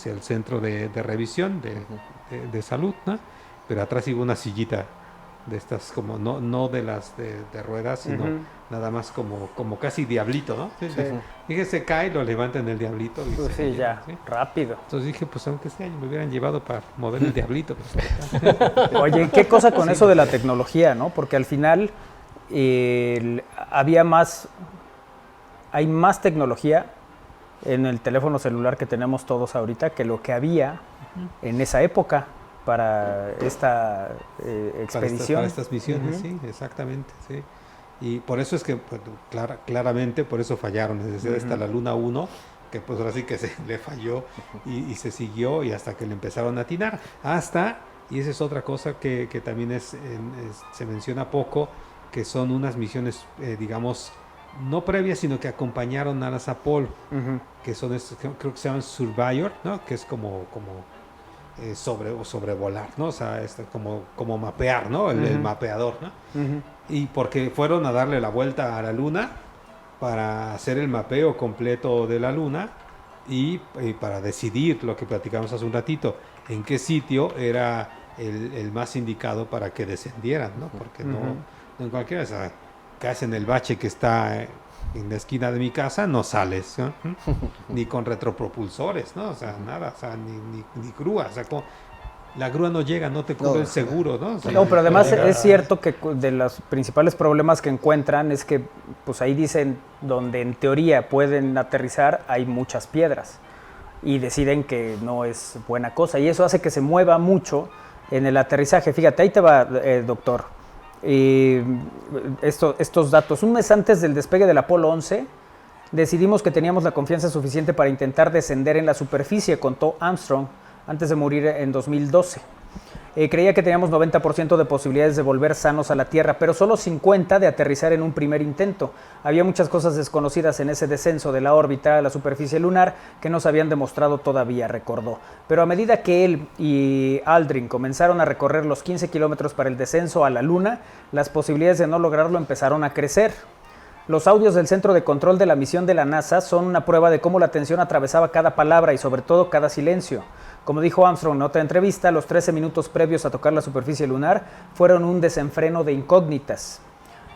el centro de revisión de salud, ¿no? Pero atrás iba una sillita de estas, como no de las de ruedas, sino nada más como casi diablito, ¿no? Sí. Dije, se cae, lo levanta en el diablito. Y pues sí, ya, ¿sí? Rápido. Entonces dije, pues aunque sea, me hubieran llevado para mover el diablito. Pues, oye, ¿qué cosa con eso de la tecnología, no? Porque al final hay más tecnología en el teléfono celular que tenemos todos ahorita que lo que había en esa época para esta expedición. Para estas misiones, sí, exactamente, sí. Y por eso es que, pues, claramente, por eso fallaron. Es decir, hasta la Luna 1, que pues ahora sí que se le falló y se siguió, y hasta que le empezaron a atinar. Y esa es otra cosa que también se menciona poco, que son unas misiones, digamos, no previas, sino que acompañaron a las Apolo, que son, creo que se llaman Surveyor, ¿no? Que es como sobrevolar, ¿no? O sea, como mapear, ¿no? El mapeador, ¿no? Y porque fueron a darle la vuelta a la Luna para hacer el mapeo completo de la Luna y para decidir lo que platicamos hace un ratito, en qué sitio era el más indicado para que descendieran, ¿no? Porque no en cualquiera, o sea, caes en el bache que está en la esquina de mi casa, no sales, ¿no? Ni con retropropulsores, ¿no? O sea, nada, o sea, ni grúa, o sea, la grúa no llega, no te cubre el seguro, ¿no? O sea, no, pero además es cierto que de los principales problemas que encuentran es que, pues ahí dicen, donde en teoría pueden aterrizar, hay muchas piedras y deciden que no es buena cosa, y eso hace que se mueva mucho en el aterrizaje. Fíjate, ahí te va, doctor. Estos datos. Un mes antes del despegue del Apolo 11, decidimos que teníamos la confianza suficiente para intentar descender en la superficie, contó Armstrong antes de morir en 2012. Creía que teníamos 90% de posibilidades de volver sanos a la Tierra, pero solo 50% de aterrizar en un primer intento. Había muchas cosas desconocidas en ese descenso de la órbita a la superficie lunar que no se habían demostrado todavía, recordó. Pero a medida que él y Aldrin comenzaron a recorrer los 15 kilómetros para el descenso a la Luna, las posibilidades de no lograrlo empezaron a crecer. Los audios del centro de control de la misión de la NASA son una prueba de cómo la tensión atravesaba cada palabra y sobre todo cada silencio. Como dijo Armstrong en otra entrevista, los 13 minutos previos a tocar la superficie lunar fueron un desenfreno de incógnitas.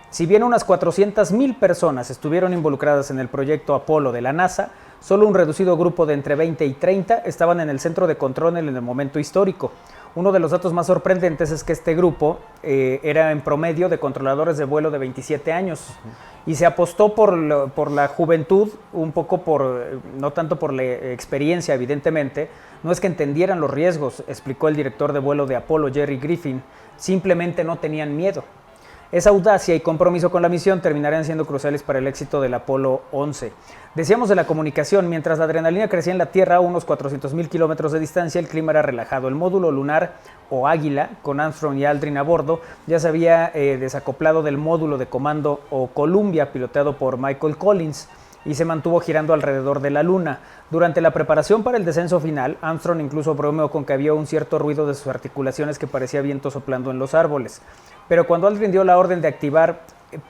Si bien unas 400,000 personas estuvieron involucradas en el proyecto Apolo de la NASA, solo un reducido grupo de entre 20 y 30 estaban en el centro de control en el momento histórico. Uno de los datos más sorprendentes es que este grupo era en promedio de controladores de vuelo de 27 años y se apostó por la juventud, un poco no tanto por la experiencia, evidentemente. No es que entendieran los riesgos, explicó el director de vuelo de Apolo, Jerry Griffin, simplemente no tenían miedo. Esa audacia y compromiso con la misión terminarían siendo cruciales para el éxito del Apolo 11. Decíamos de la comunicación, mientras la adrenalina crecía en la Tierra a unos 400,000 kilómetros de distancia, el clima era relajado. El módulo lunar, o Águila, con Armstrong y Aldrin a bordo, ya se había desacoplado del módulo de comando, o Columbia, piloteado por Michael Collins, y se mantuvo girando alrededor de la Luna. Durante la preparación para el descenso final, Armstrong incluso bromeó con que había un cierto ruido de sus articulaciones que parecía viento soplando en los árboles. Pero cuando Aldrin dio la orden de activar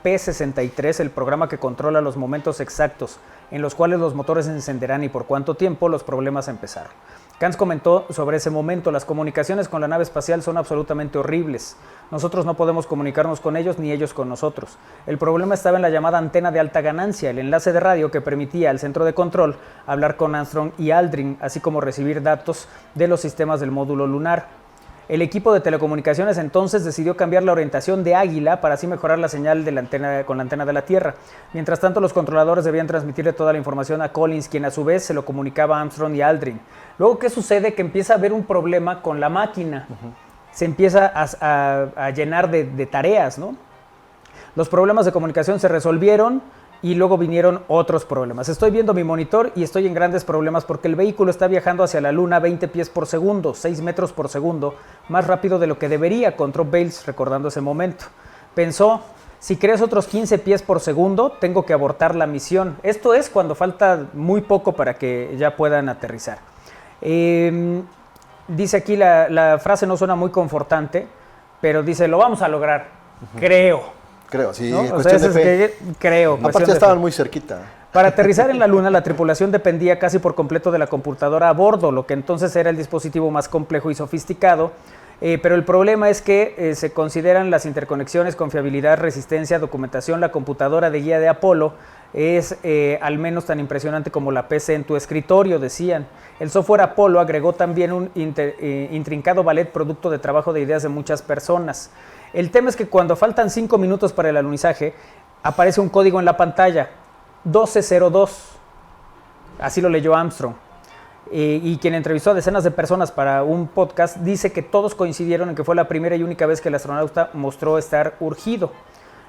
P63, el programa que controla los momentos exactos en los cuales los motores se encenderán y por cuánto tiempo, los problemas empezaron. Kans comentó sobre ese momento: las comunicaciones con la nave espacial son absolutamente horribles. Nosotros no podemos comunicarnos con ellos ni ellos con nosotros. El problema estaba en la llamada antena de alta ganancia, el enlace de radio que permitía al centro de control hablar con Armstrong y Aldrin, así como recibir datos de los sistemas del módulo lunar. El equipo de telecomunicaciones entonces decidió cambiar la orientación de Águila para así mejorar la señal de la antena con la antena de la Tierra. Mientras tanto, los controladores debían transmitirle toda la información a Collins, quien a su vez se lo comunicaba a Armstrong y Aldrin. Luego, ¿qué sucede? Que empieza a haber un problema con la máquina. Se empieza a llenar de tareas, ¿no? Los problemas de comunicación se resolvieron y luego vinieron otros problemas. Estoy viendo mi monitor y estoy en grandes problemas porque el vehículo está viajando hacia la Luna a 20 pies por segundo, 6 metros por segundo, más rápido de lo que debería, contó Bales recordando ese momento. Pensó: si crees otros 15 pies por segundo, tengo que abortar la misión. Esto es cuando falta muy poco para que ya puedan aterrizar. Dice aquí, la frase no suena muy confortante, pero dice: lo vamos a lograr, creo. Creo, sí, ¿No? cuestión de fe. Creo. Aparte estaban muy cerquita. Para aterrizar en la Luna, la tripulación dependía casi por completo de la computadora a bordo, lo que entonces era el dispositivo más complejo y sofisticado. Pero el problema es que se consideran las interconexiones, confiabilidad, resistencia, documentación. La computadora de guía de Apolo es al menos tan impresionante como la PC en tu escritorio, decían. El software Apolo agregó también un intrincado ballet producto de trabajo de ideas de muchas personas. El tema es que cuando faltan 5 minutos para el alunizaje, aparece un código en la pantalla: 1202. Así lo leyó Armstrong. Y quien entrevistó a decenas de personas para un podcast dice que todos coincidieron en que fue la primera y única vez que el astronauta mostró estar urgido.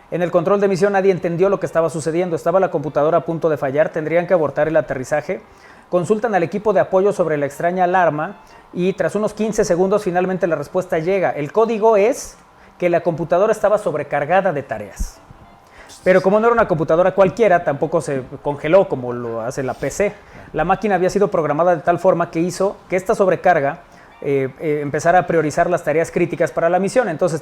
En el control de misión nadie entendió lo que estaba sucediendo. Estaba la computadora a punto de fallar, tendrían que abortar el aterrizaje. Consultan al equipo de apoyo sobre la extraña alarma y tras unos 15 segundos finalmente la respuesta llega. El código es que la computadora estaba sobrecargada de tareas. Pero como no era una computadora cualquiera, tampoco se congeló como lo hace la PC. La máquina había sido programada de tal forma que hizo que esta sobrecarga empezara a priorizar las tareas críticas para la misión. Entonces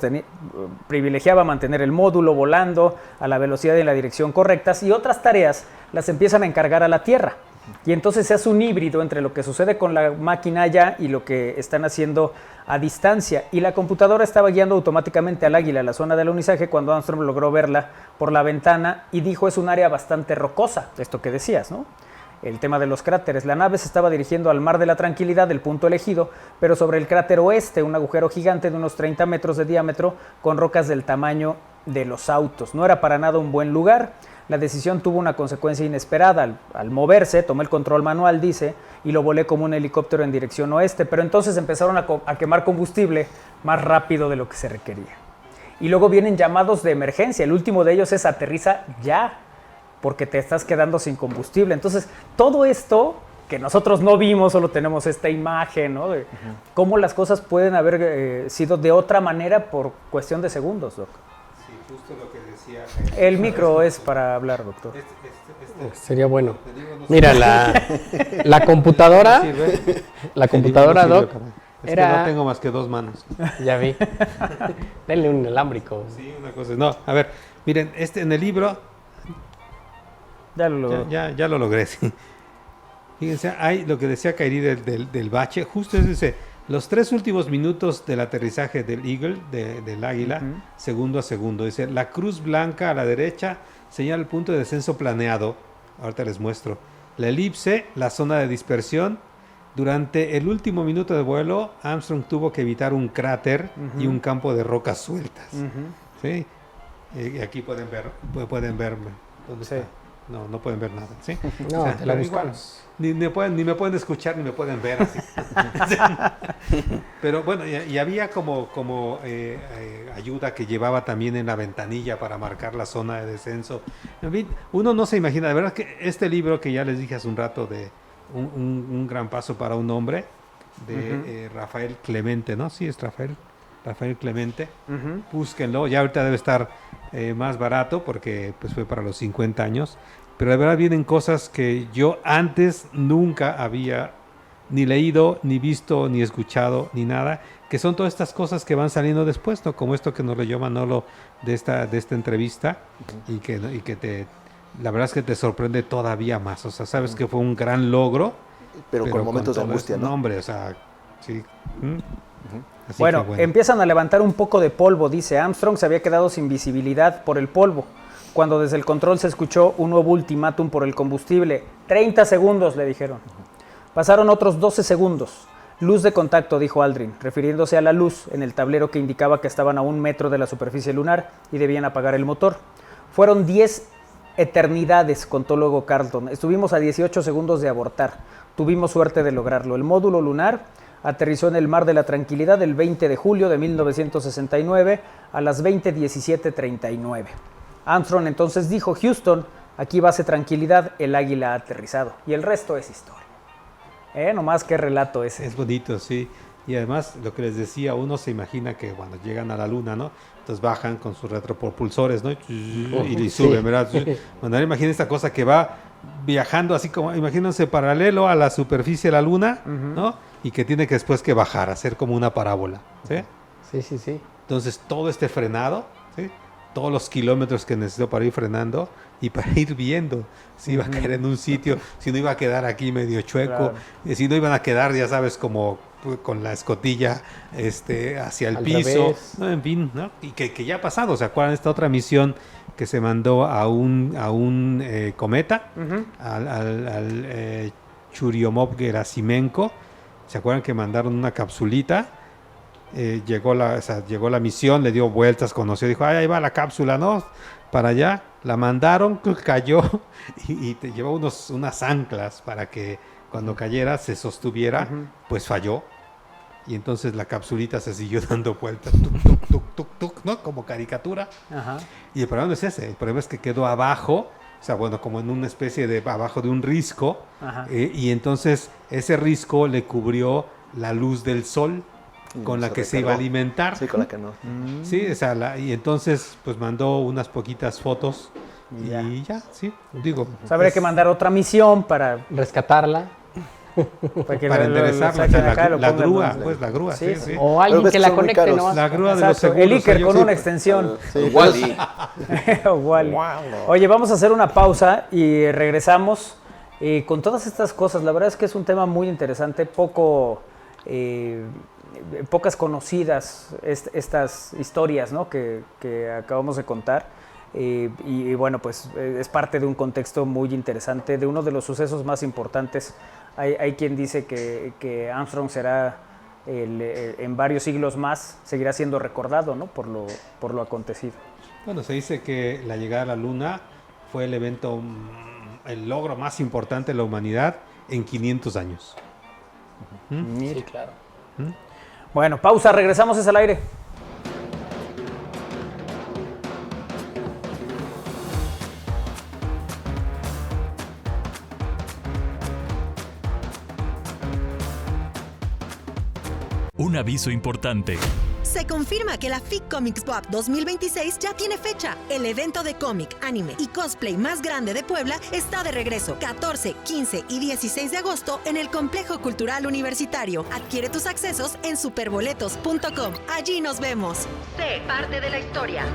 privilegiaba mantener el módulo volando a la velocidad y en la dirección correctas, y otras tareas las empiezan a encargar a la Tierra. Y entonces se hace un híbrido entre lo que sucede con la máquina allá y lo que están haciendo a distancia. Y la computadora estaba guiando automáticamente al Águila a la zona del alunizaje cuando Armstrong logró verla por la ventana y dijo: es un área bastante rocosa, esto que decías, ¿no? El tema de los cráteres. La nave se estaba dirigiendo al Mar de la Tranquilidad, el punto elegido, pero sobre el cráter oeste, un agujero gigante de unos 30 metros de diámetro con rocas del tamaño de los autos. No era para nada un buen lugar. La decisión tuvo una consecuencia inesperada. Al moverse, tomé el control manual, dice, y lo volé como un helicóptero en dirección oeste, pero entonces empezaron a quemar combustible más rápido de lo que se requería. Y luego vienen llamados de emergencia. El último de ellos es: aterriza ya, porque te estás quedando sin combustible. Entonces, todo esto que nosotros no vimos, solo tenemos esta imagen, ¿no? De cómo las cosas pueden haber sido de otra manera por cuestión de segundos, Doc. Sí, justo lo que decía. El micro es para hablar, doctor. Sería bueno. Mira, la computadora, Doc, es que no tengo más que 2 manos. Ya vi. Denle un inalámbrico. Sí, una cosa. No, a ver, miren, en el libro ya lo logré, sí. Fíjense, hay lo que decía Kairi del bache, justo es ese: los 3 últimos minutos del aterrizaje del Eagle, del Águila, segundo a segundo. Dice: la cruz blanca a la derecha señala el punto de descenso planeado. Ahorita les muestro. La elipse, la zona de dispersión. Durante el último minuto de vuelo, Armstrong tuvo que evitar un cráter y un campo de rocas sueltas. ¿Sí? Aquí pueden verme. ¿Dónde está? No pueden ver nada. ¿Sí? No, te la buscamos. Ni me pueden escuchar ni me pueden ver así. Pero bueno, y había como ayuda que llevaba también en la ventanilla para marcar la zona de descenso. En fin, uno no se imagina, de verdad que este libro que ya les dije hace un rato de un gran paso para un hombre, de Rafael Clemente, ¿no? Sí, es Rafael Clemente. Búsquenlo, ya ahorita debe estar más barato porque pues fue para los 50 años. Pero de verdad vienen cosas que yo antes nunca había ni leído, ni visto, ni escuchado, ni nada, que son todas estas cosas que van saliendo después, ¿no? Como esto que nos leyó Manolo de esta entrevista, y que la verdad es que te sorprende todavía más. O sea, sabes que fue un gran logro. Pero con momentos de angustia, ¿no? Hombre, o sea, sí. Bueno, empiezan a levantar un poco de polvo, dice. Armstrong se había quedado sin visibilidad por el polvo, cuando desde el control se escuchó un nuevo ultimátum por el combustible. 30 segundos, le dijeron. Pasaron otros 12 segundos. Luz de contacto, dijo Aldrin, refiriéndose a la luz en el tablero que indicaba que estaban a 1 metro de la superficie lunar y debían apagar el motor. Fueron 10 eternidades, contó luego Carlton. Estuvimos a 18 segundos de abortar. Tuvimos suerte de lograrlo. El módulo lunar aterrizó en el Mar de la Tranquilidad el 20 de julio de 1969 a las 20:17:39. Armstrong entonces dijo: Houston, aquí base Tranquilidad, el Águila ha aterrizado. Y el resto es historia. Nomás qué relato ese. Es bonito, sí. Y además, lo que les decía, uno se imagina que cuando llegan a la luna, ¿no? Entonces bajan con sus retropropulsores, ¿no? Y suben, ¿verdad? Bueno, imaginen esta cosa que va viajando así como, imagínense, paralelo a la superficie de la luna, ¿no? Y que tiene que después que bajar, hacer como una parábola, ¿sí? Sí. Entonces, todo este frenado, ¿sí? Todos los kilómetros que necesito para ir frenando y para ir viendo si iba a caer en un sitio, si no iba a quedar aquí medio chueco, si no iban a quedar, ya sabes, como con la escotilla hacia el piso, ¿no? En fin, ¿no? Y que ya ha pasado. ¿Se acuerdan de esta otra misión que se mandó a un cometa, al Churyumov-Gerasimenko? ¿Se acuerdan que mandaron una capsulita? Llegó la misión, le dio vueltas, conoció, dijo: ahí va la cápsula, ¿no? Para allá, la mandaron, cayó y te llevó unas anclas para que cuando cayera se sostuviera, pues falló. Y entonces la capsulita se siguió dando vueltas, ¿no? Como caricatura. Y el problema no es ese, el problema es que quedó abajo, o sea, bueno, como en una especie de abajo de un risco, y entonces ese risco le cubrió la luz del sol con la que se iba a alimentar. Sí, con la que no. Sí, o sea, y entonces pues mandó unas poquitas fotos y ya, sí, digo. O sea, habría que mandar otra misión para rescatarla. Para enderezarla, la grúa, pues la grúa, sí. O alguien que la conecte, ¿no? La grúa de los seguros. El Iker con una extensión. Wally. Oye, vamos a hacer una pausa y regresamos con todas estas cosas. La verdad es que es un tema muy interesante, pocas conocidas estas historias, ¿no? que acabamos de contar. Y bueno, pues es parte de un contexto muy interesante, de uno de los sucesos más importantes. Hay quien dice que Armstrong será, en varios siglos más, seguirá siendo recordado, ¿no? por lo acontecido. Bueno, se dice que la llegada a la Luna fue el evento, el logro más importante de la humanidad en 500 años. Sí, claro. Bueno, pausa, regresamos, es al aire. Un aviso importante. Se confirma que la FIC Comics Pop 2026 ya tiene fecha. El evento de cómic, anime y cosplay más grande de Puebla está de regreso. 14, 15 y 16 de agosto en el Complejo Cultural Universitario. Adquiere tus accesos en superboletos.com. Allí nos vemos. Sé parte de la historia.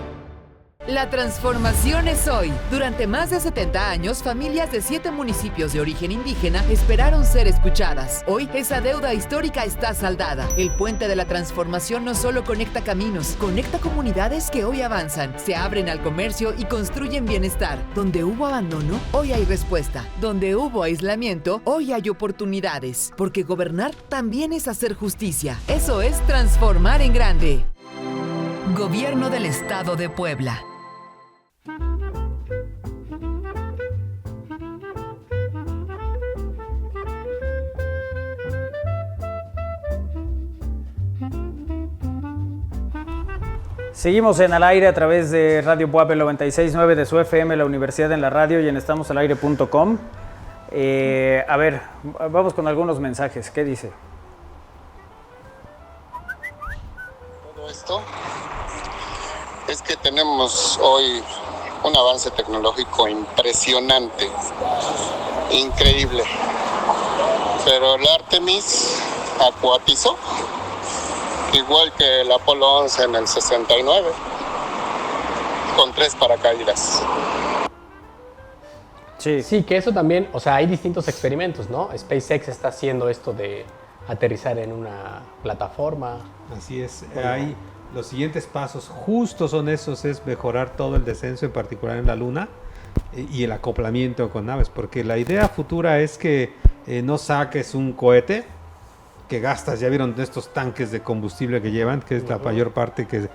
La transformación es hoy. Durante más de 70 años, familias de 7 municipios de origen indígena esperaron ser escuchadas. Hoy, esa deuda histórica está saldada. El puente de la transformación no solo conecta caminos, conecta comunidades que hoy avanzan, se abren al comercio y construyen bienestar. Donde hubo abandono, hoy hay respuesta. Donde hubo aislamiento, hoy hay oportunidades. Porque gobernar también es hacer justicia. Eso es transformar en grande. Gobierno del Estado de Puebla. Seguimos en Al Aire a través de Radio Puebla 96.9 de su FM, la Universidad en la Radio y en estamosalaire.com. A ver, vamos con algunos mensajes. ¿Qué dice? Todo esto es que tenemos hoy un avance tecnológico impresionante, increíble. Pero el Artemis acuatizó, igual que el Apolo 11 en el 69, con 3 paracaídas. Sí, que eso también, o sea, hay distintos experimentos, ¿no? SpaceX está haciendo esto de aterrizar en una plataforma. Así es, hay los siguientes pasos, justo son esos, es mejorar todo el descenso, en particular en la Luna, y el acoplamiento con naves, porque la idea futura es que no saques un cohete, que gastas, ya vieron de estos tanques de combustible que llevan, que es la mayor parte que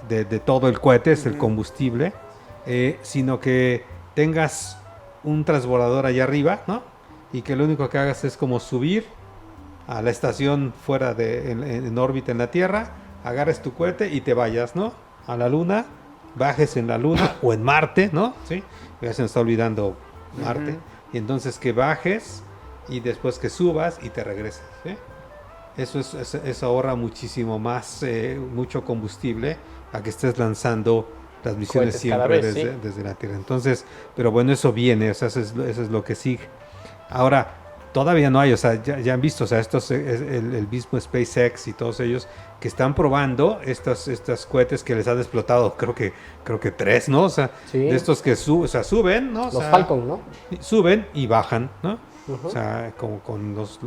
de todo el cohete, es el combustible, sino que tengas un transbordador allá arriba, ¿no? Y que lo único que hagas es como subir a la estación fuera en órbita en la Tierra, agarres tu cohete y te vayas, ¿no? A la Luna, bajes en la Luna o en Marte, ¿no? Sí, ya se me está olvidando Marte. Y entonces que bajes y después que subas y te regreses, ¿sí? Eso ahorra muchísimo más, mucho combustible a que estés lanzando las misiones siempre desde la Tierra. Entonces, pero bueno, eso viene, o sea, eso es lo que sigue. Ahora, todavía no hay, o sea, ya han visto, o sea, estos, el mismo SpaceX y todos ellos que están probando estas cohetes que les han explotado, creo que 3, ¿no? O sea, de estos que suben, ¿no? Los Falcon, ¿no? Suben y bajan, ¿no? O sea, como con los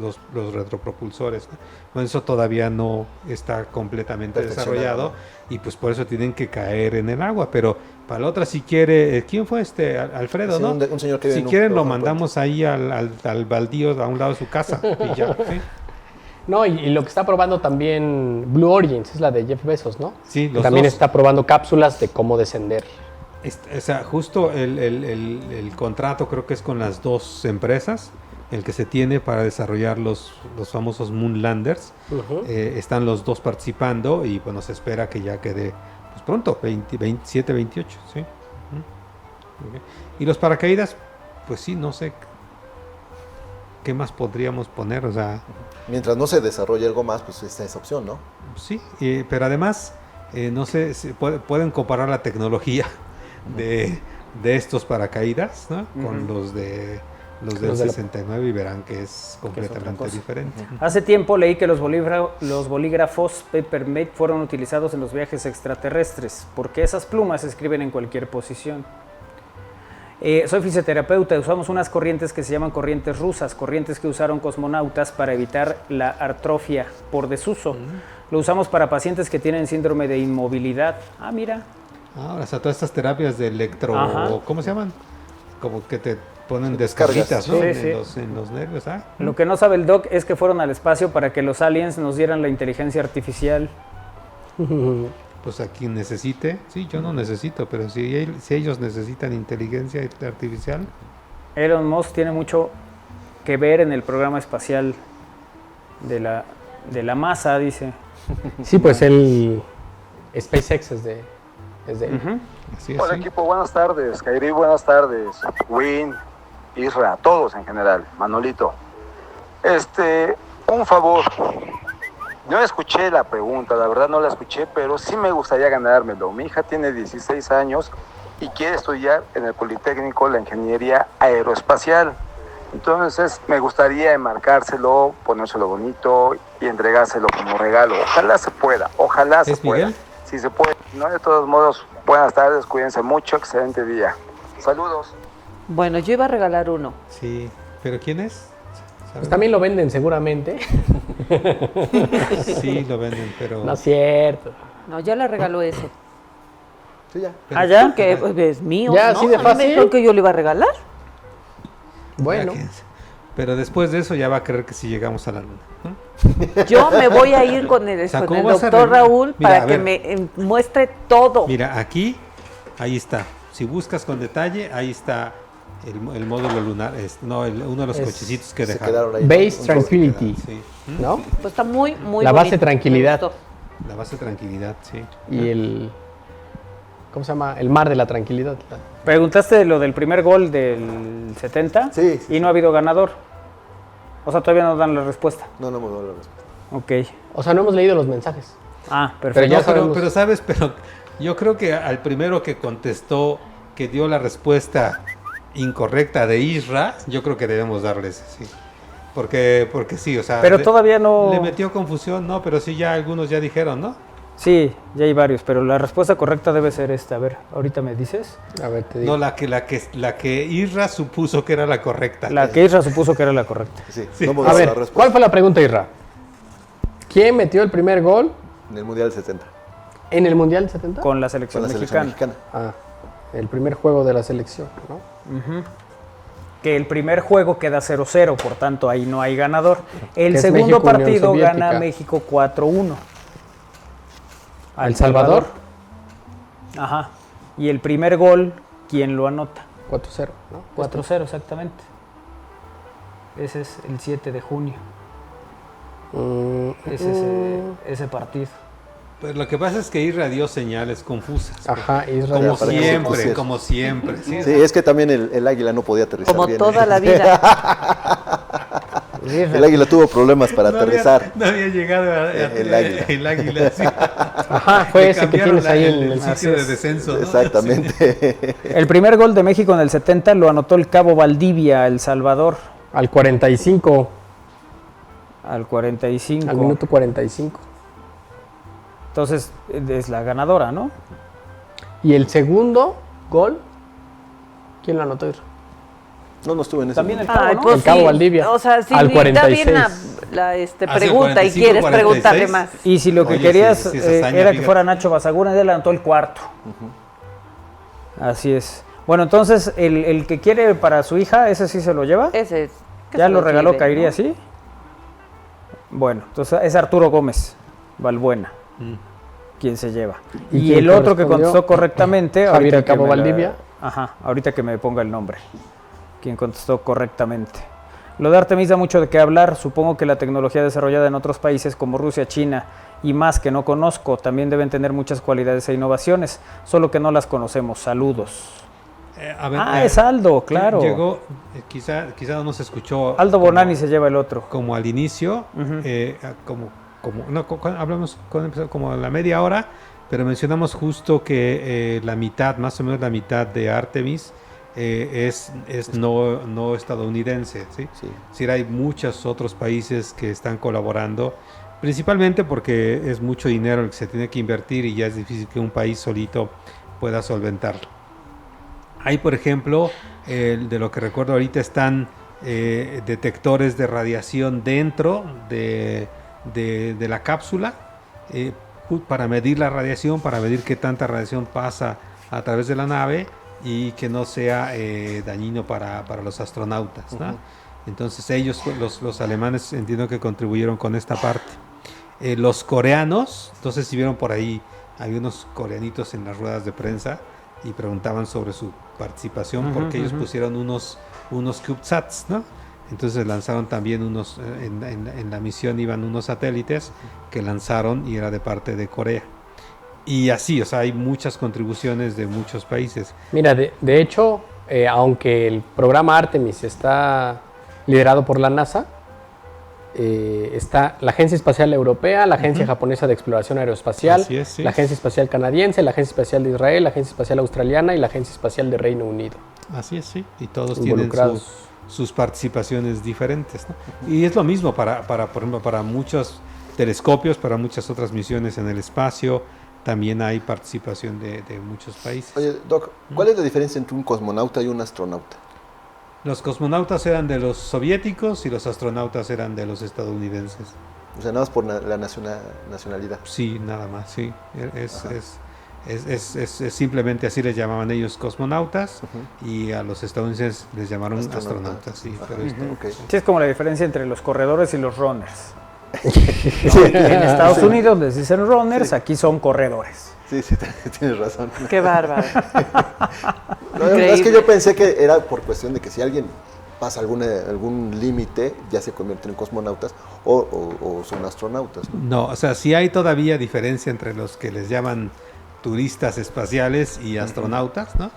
retropropulsores, ¿no? Bueno, eso todavía no está completamente desarrollado, ¿no? Y pues por eso tienen que caer en el agua, pero para la otra si quiere, ¿quién fue Alfredo, sí, ¿no? Un señor que si quieren lo mandamos ahí al baldío a un lado de su casa y ya, ¿sí? No, y lo que está probando también Blue Origin, es la de Jeff Bezos, ¿no? Sí, que también está probando cápsulas de cómo descender. O sea, justo el contrato creo que es con las dos empresas, el que se tiene para desarrollar los famosos Moonlanders. Están los dos participando y bueno, se espera que ya quede pues pronto, 27, 28, ¿sí? Okay. Y los paracaídas, pues sí, no sé qué más podríamos poner, o sea... Mientras no se desarrolle algo más, pues está esa opción, ¿no? Sí, pero además, no sé, si pueden comparar la tecnología de estos paracaídas, ¿no? Con los del 69 y verán que es completamente diferente. Hace tiempo leí que los bolígrafos Papermate fueron utilizados en los viajes extraterrestres, porque esas plumas se escriben en cualquier posición. Soy fisioterapeuta, usamos unas corrientes que se llaman corrientes rusas, corrientes que usaron cosmonautas para evitar la atrofia por desuso. Lo usamos para pacientes que tienen síndrome de inmovilidad. Ah, mira. O sea, todas estas terapias de ¿cómo se llaman? Como que te ponen descarguitas, ¿no? En los nervios, ¿ah? Lo que no sabe el doc es que fueron al espacio para que los aliens nos dieran la inteligencia artificial. Pues a quien necesite, sí, yo no necesito, pero si ellos necesitan inteligencia artificial. Elon Musk tiene mucho que ver en el programa espacial de la NASA, dice. Sí, pues el SpaceX es de él. Hola equipo, buenas tardes, Kairi, buenas tardes, Win, Isra, todos en general, Manolito. Un favor, no escuché la pregunta, la verdad no la escuché, pero sí me gustaría ganármelo. Mi hija tiene 16 años y quiere estudiar en el Politécnico la ingeniería aeroespacial. Entonces me gustaría enmarcárselo, ponérselo bonito y entregárselo como regalo. Ojalá se pueda, ojalá se pueda. Si se puede, no, de todos modos, Buenas tardes, cuídense mucho, excelente día. Saludos. Bueno, yo iba a regalar uno. Sí, ¿pero quién es? Pues también lo venden seguramente. Sí, lo venden, pero... No es cierto. No, ya le regaló ese. Sí, ya. ¿Ah, ya? Que es mío, Ya, ¿no? así de A mí me fácil. dijeron que yo le iba a regalar. Bueno. Pero después de eso ya va a creer que sí llegamos a la luna. Yo me voy a ir con el, O sea, con ¿cómo el vas a doctor re- Raúl Mira, para a que ver. me muestre todo. Mira, aquí, ahí está. Si buscas con detalle, ahí está el módulo lunar. Uno de los Es- cochecitos que se dejaron. quedaron ahí. Base Un- Tranquility, Sí. ¿no? Pues está muy, muy La base bonito. tranquilidad. Me gustó. La base de tranquilidad, sí. Y el... ¿Cómo se llama? El mar de la tranquilidad. Preguntaste lo del primer gol del 70 Sí. y no ha habido ganador. O sea, todavía no dan la respuesta. No hemos dado la respuesta. Ok. O sea, no hemos leído los mensajes. Ah, Pero perfecto. ya No, sabemos. pero sabes, pero yo creo que al primero que contestó, que dio la respuesta incorrecta de Isra, yo creo que debemos darle ese, sí. Porque sí, o sea... Pero todavía no... Le metió confusión, no, pero sí ya algunos ya dijeron, ¿no? Sí, ya hay varios, pero la respuesta correcta debe ser esta. A ver, ahorita me dices. A ver, te digo. No, la que Isra supuso que era la correcta. La que Isra supuso que era la correcta. Sí, Sí. no hemos A dado ver, la respuesta. ¿cuál fue la pregunta, Isra? ¿Quién metió el primer gol En el Mundial 70. en el Mundial 70? Con la Con selección la selección mexicana. mexicana. Ah, el primer juego de la selección, ¿no? Que el primer juego queda 0-0, por tanto ahí no hay ganador. El Que es segundo México-Unión partido Soviética. gana México 4-1. ¿A El Salvador? Ajá. Y el primer gol, ¿quién lo anota? 4-0, ¿no? 4-0, exactamente. Ese es el 7 de junio. Es ese partido. Pues lo que pasa es que Isra dio señales confusas. Ajá, Isra. Como para que se siempre, pusiera. como siempre. Sí, Sí, es que también el águila no podía aterrizar Como bien. toda la vida. El águila tuvo problemas para aterrizar. No había llegado El águila. El águila, sí. Ajá, fue Le ese que cambiaron tienes ahí en el el sitio de descenso, ¿no? Exactamente. El primer gol de México en el 70 lo anotó el Cabo Valdivia, El Salvador, Al 45, al 45. al minuto 45. Entonces es la ganadora, ¿no? Y el segundo gol, ¿quién lo anotó, Isra? No estuve en ese También el momento. Cabo, Ay, ¿no? pues El Cabo sí, Valdivia, O sea, si al está bien 46. la Ah, sí, pregunta y 45, quieres 46. preguntarle más. Y si lo que Oye, querías sí, esa hazaña, era que fíjate. fuera Nacho Basaguna, él anotó el cuarto. Así es. Bueno, entonces, el que quiere para su hija, ¿ese sí se lo lleva? Ese es. que ¿Ya se lo regaló, lleve, caería ¿no? así? Bueno, entonces es Arturo Gómez Balbuena quien se lleva. ¿Y Y quién el otro que correspondió? contestó correctamente, Javier ahorita el Cabo que me la- Valdivia. Ajá, ahorita que me ponga el nombre. Quien contestó correctamente. Lo de Artemis da mucho de qué hablar. Supongo que la tecnología desarrollada en otros países como Rusia, China y más que no conozco, también deben tener muchas cualidades e innovaciones, solo que no las conocemos. Saludos. A ver, Es Aldo, claro. Llegó, quizá no se escuchó. Aldo como- Bonani se lleva el otro. Como al inicio, Ujú. hablamos como a la media hora, pero mencionamos justo que la mitad, más o menos la mitad de Artemis es no estadounidense, ¿sí? Sí. Es decir, hay muchos otros países que están colaborando, principalmente porque es mucho dinero el que se tiene que invertir y ya es difícil que un país solito pueda solventarlo. Hay, por ejemplo, de lo que recuerdo ahorita están detectores de radiación dentro de la cápsula para medir la radiación, para medir qué tanta radiación pasa a través de la nave y que no sea dañino para los astronautas, ¿no? Ujú. Entonces ellos, los alemanes, entiendo que contribuyeron con esta parte. Los coreanos, entonces si vieron por ahí, había unos coreanitos en las ruedas de prensa y preguntaban sobre su participación porque ellos pusieron unos CubeSats, ¿no? Entonces lanzaron también unos, en la misión iban unos satélites que lanzaron y era de parte de Corea. Y así, o sea, hay muchas contribuciones de muchos países. Mira, de hecho, aunque el programa Artemis está liderado por la NASA, está la Agencia Espacial Europea, la Agencia Japonesa de Exploración Aeroespacial, Así es, sí. la Agencia Espacial Canadiense, la Agencia Espacial de Israel, la Agencia Espacial Australiana y la Agencia Espacial de Reino Unido. Así es, sí. Y todos tienen Involucrados. sus participaciones diferentes, ¿no? Y es lo mismo por ejemplo, para muchos telescopios, para muchas otras misiones en el espacio, también hay participación de muchos países. Oye, Doc, ¿cuál es la diferencia entre un cosmonauta y un astronauta? Los cosmonautas eran de los soviéticos y los astronautas eran de los estadounidenses. O sea, nada más por la nacionalidad. Sí, nada más, sí. Es simplemente así les llamaban ellos cosmonautas y a los estadounidenses les llamaron astronautas. Sí, Sí, es como la diferencia entre los corredores y los runners. En Estados Unidos les dicen runners, aquí son corredores. Sí, tienes razón. Qué bárbaro. La verdad es que yo pensé que era por cuestión de que si alguien pasa algún límite, ya se convierten en cosmonautas o son astronautas. No, o sea, sí hay todavía diferencia entre los que les llaman turistas espaciales y astronautas, ¿no?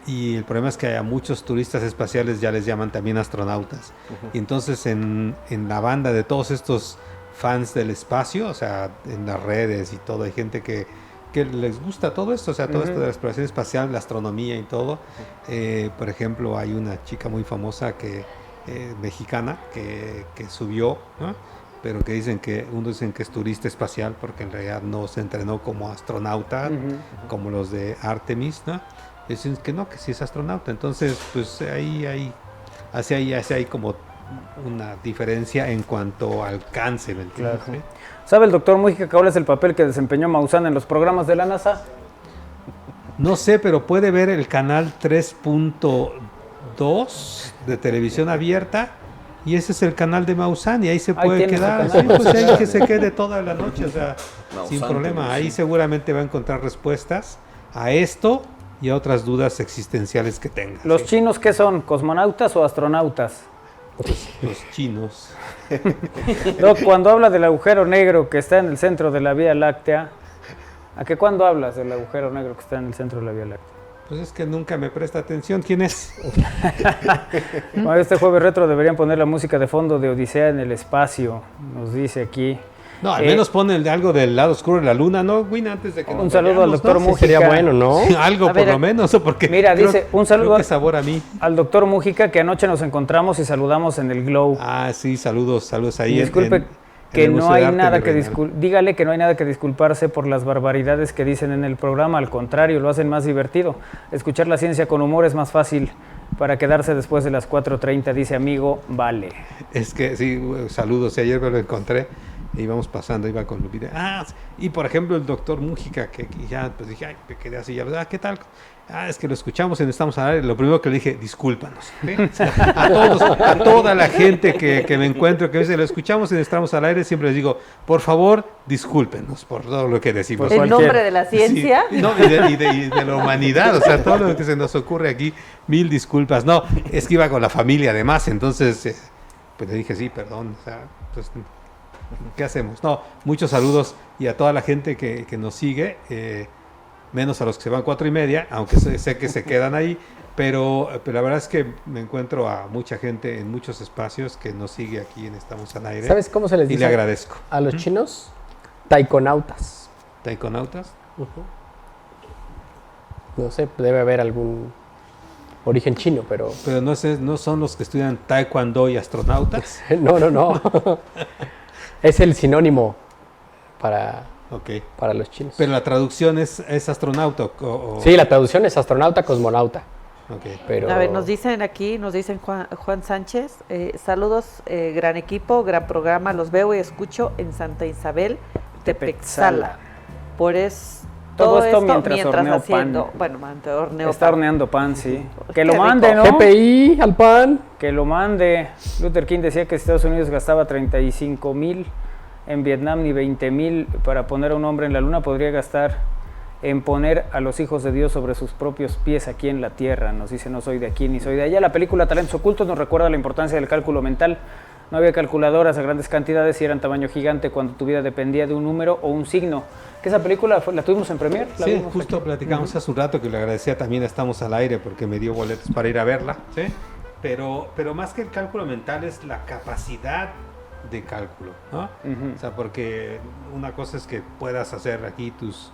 Y el problema es que a muchos turistas espaciales ya les llaman también astronautas. Y entonces en la banda de todos estos fans del espacio, o sea, en las redes y todo, hay gente que les gusta todo esto, o sea, todo esto de la exploración espacial, la astronomía y todo. Por ejemplo, hay una chica muy famosa mexicana que subió, ¿no? Pero que dicen que es turista espacial porque en realidad no se entrenó como astronauta, como los de Artemis, ¿no? Dicen que no, que sí es astronauta. Entonces, pues ahí hay como una diferencia en cuanto al alcance, ¿me entiendes? Claro. ¿Sabe el doctor Mújica cuál es el papel que desempeñó Maussan en los programas de la NASA? No sé, pero puede ver el canal 3.2 de televisión abierta. Y ese es el canal de Maussan y ahí se puede quedar. Sí, pues ahí que se quede toda la noche, o sea, sin problema. Ahí seguramente va a encontrar respuestas a esto y a otras dudas existenciales que tenga. ¿Los chinos qué son? ¿Cosmonautas o astronautas? Los chinos. Doc, cuando habla del agujero negro que está en el centro de la Vía Láctea, ¿a qué cuándo hablas del agujero negro que está en el centro de la Vía Láctea? Pues es que nunca me presta atención. ¿Quién es? Bueno, este jueves retro deberían poner la música de fondo de Odisea en el espacio, nos dice aquí. No, al menos ponen algo del lado oscuro de la luna, ¿no, Win? Antes de que un saludo al doctor Mújica. Sí, sería bueno, ¿no? Algo por lo menos, porque mira, dice, un saludo sabor a mí. Al doctor Mújica, que anoche nos encontramos y saludamos en el Glow. Ah, sí, saludos ahí. Disculpe que no hay nada que dígale que no hay nada que disculparse por las barbaridades que dicen en el programa, al contrario, lo hacen más divertido. Escuchar la ciencia con humor es más fácil para quedarse después de las 4:30, dice amigo, vale. Es que sí, saludos, ayer me lo encontré. Íbamos pasando, iba con Lupita. Y por ejemplo el doctor Mújica, que ya pues dije, ay, me quedé así, ya, ¿qué tal? Es que lo escuchamos en Estamos al Aire. Lo primero que le dije, discúlpanos. ¿Sí? A toda la gente que me encuentro, que a veces lo escuchamos en Estamos al Aire, siempre les digo, por favor, discúlpenos por todo lo que decimos. ¿En nombre de la ciencia? Sí, no, y de la humanidad, o sea, todo lo que se nos ocurre aquí, 1000 disculpas. No, es que iba con la familia además, entonces, pues le dije, sí, perdón, o sea, pues, ¿qué hacemos? No, muchos saludos y a toda la gente que nos sigue, menos a los que se van 4:30, aunque sé que se quedan ahí, pero la verdad es que me encuentro a mucha gente en muchos espacios que nos sigue aquí en Estamos al Aire. ¿Sabes cómo se les dice? Y le agradezco. A los chinos, taikonautas. ¿Taikonautas? No sé, debe haber algún origen chino, pero... Pero no son los que estudian taekwondo y astronautas. No. Es el sinónimo para los chinos. Pero la traducción es astronauta. Sí, la traducción es astronauta, cosmonauta. Pero... A ver, nos dicen Juan Sánchez, saludos, gran equipo, gran programa, los veo y escucho en Santa Isabel, Tepetzala. Por eso... Todo esto mientras horneo haciendo, pan. Bueno, está horneando pan, sí. Que lo mande, ¿no? GPI al pan. Que lo mande. Luther King decía que Estados Unidos gastaba 35,000 en Vietnam, ni 20,000 para poner a un hombre en la luna. Podría gastar en poner a los hijos de Dios sobre sus propios pies aquí en la tierra. Nos dice, no soy de aquí ni soy de allá. La película Talentos Ocultos nos recuerda la importancia del cálculo mental. No había calculadoras a grandes cantidades y eran tamaño gigante cuando tu vida dependía de un número o un signo. Que esa película la tuvimos en premier. Sí, justo aquí platicamos hace un rato, que le agradecía también a Estamos al Aire porque me dio boletos para ir a verla, ¿sí? Pero más que el cálculo mental es la capacidad de cálculo, ¿no? O sea, porque una cosa es que puedas hacer aquí tus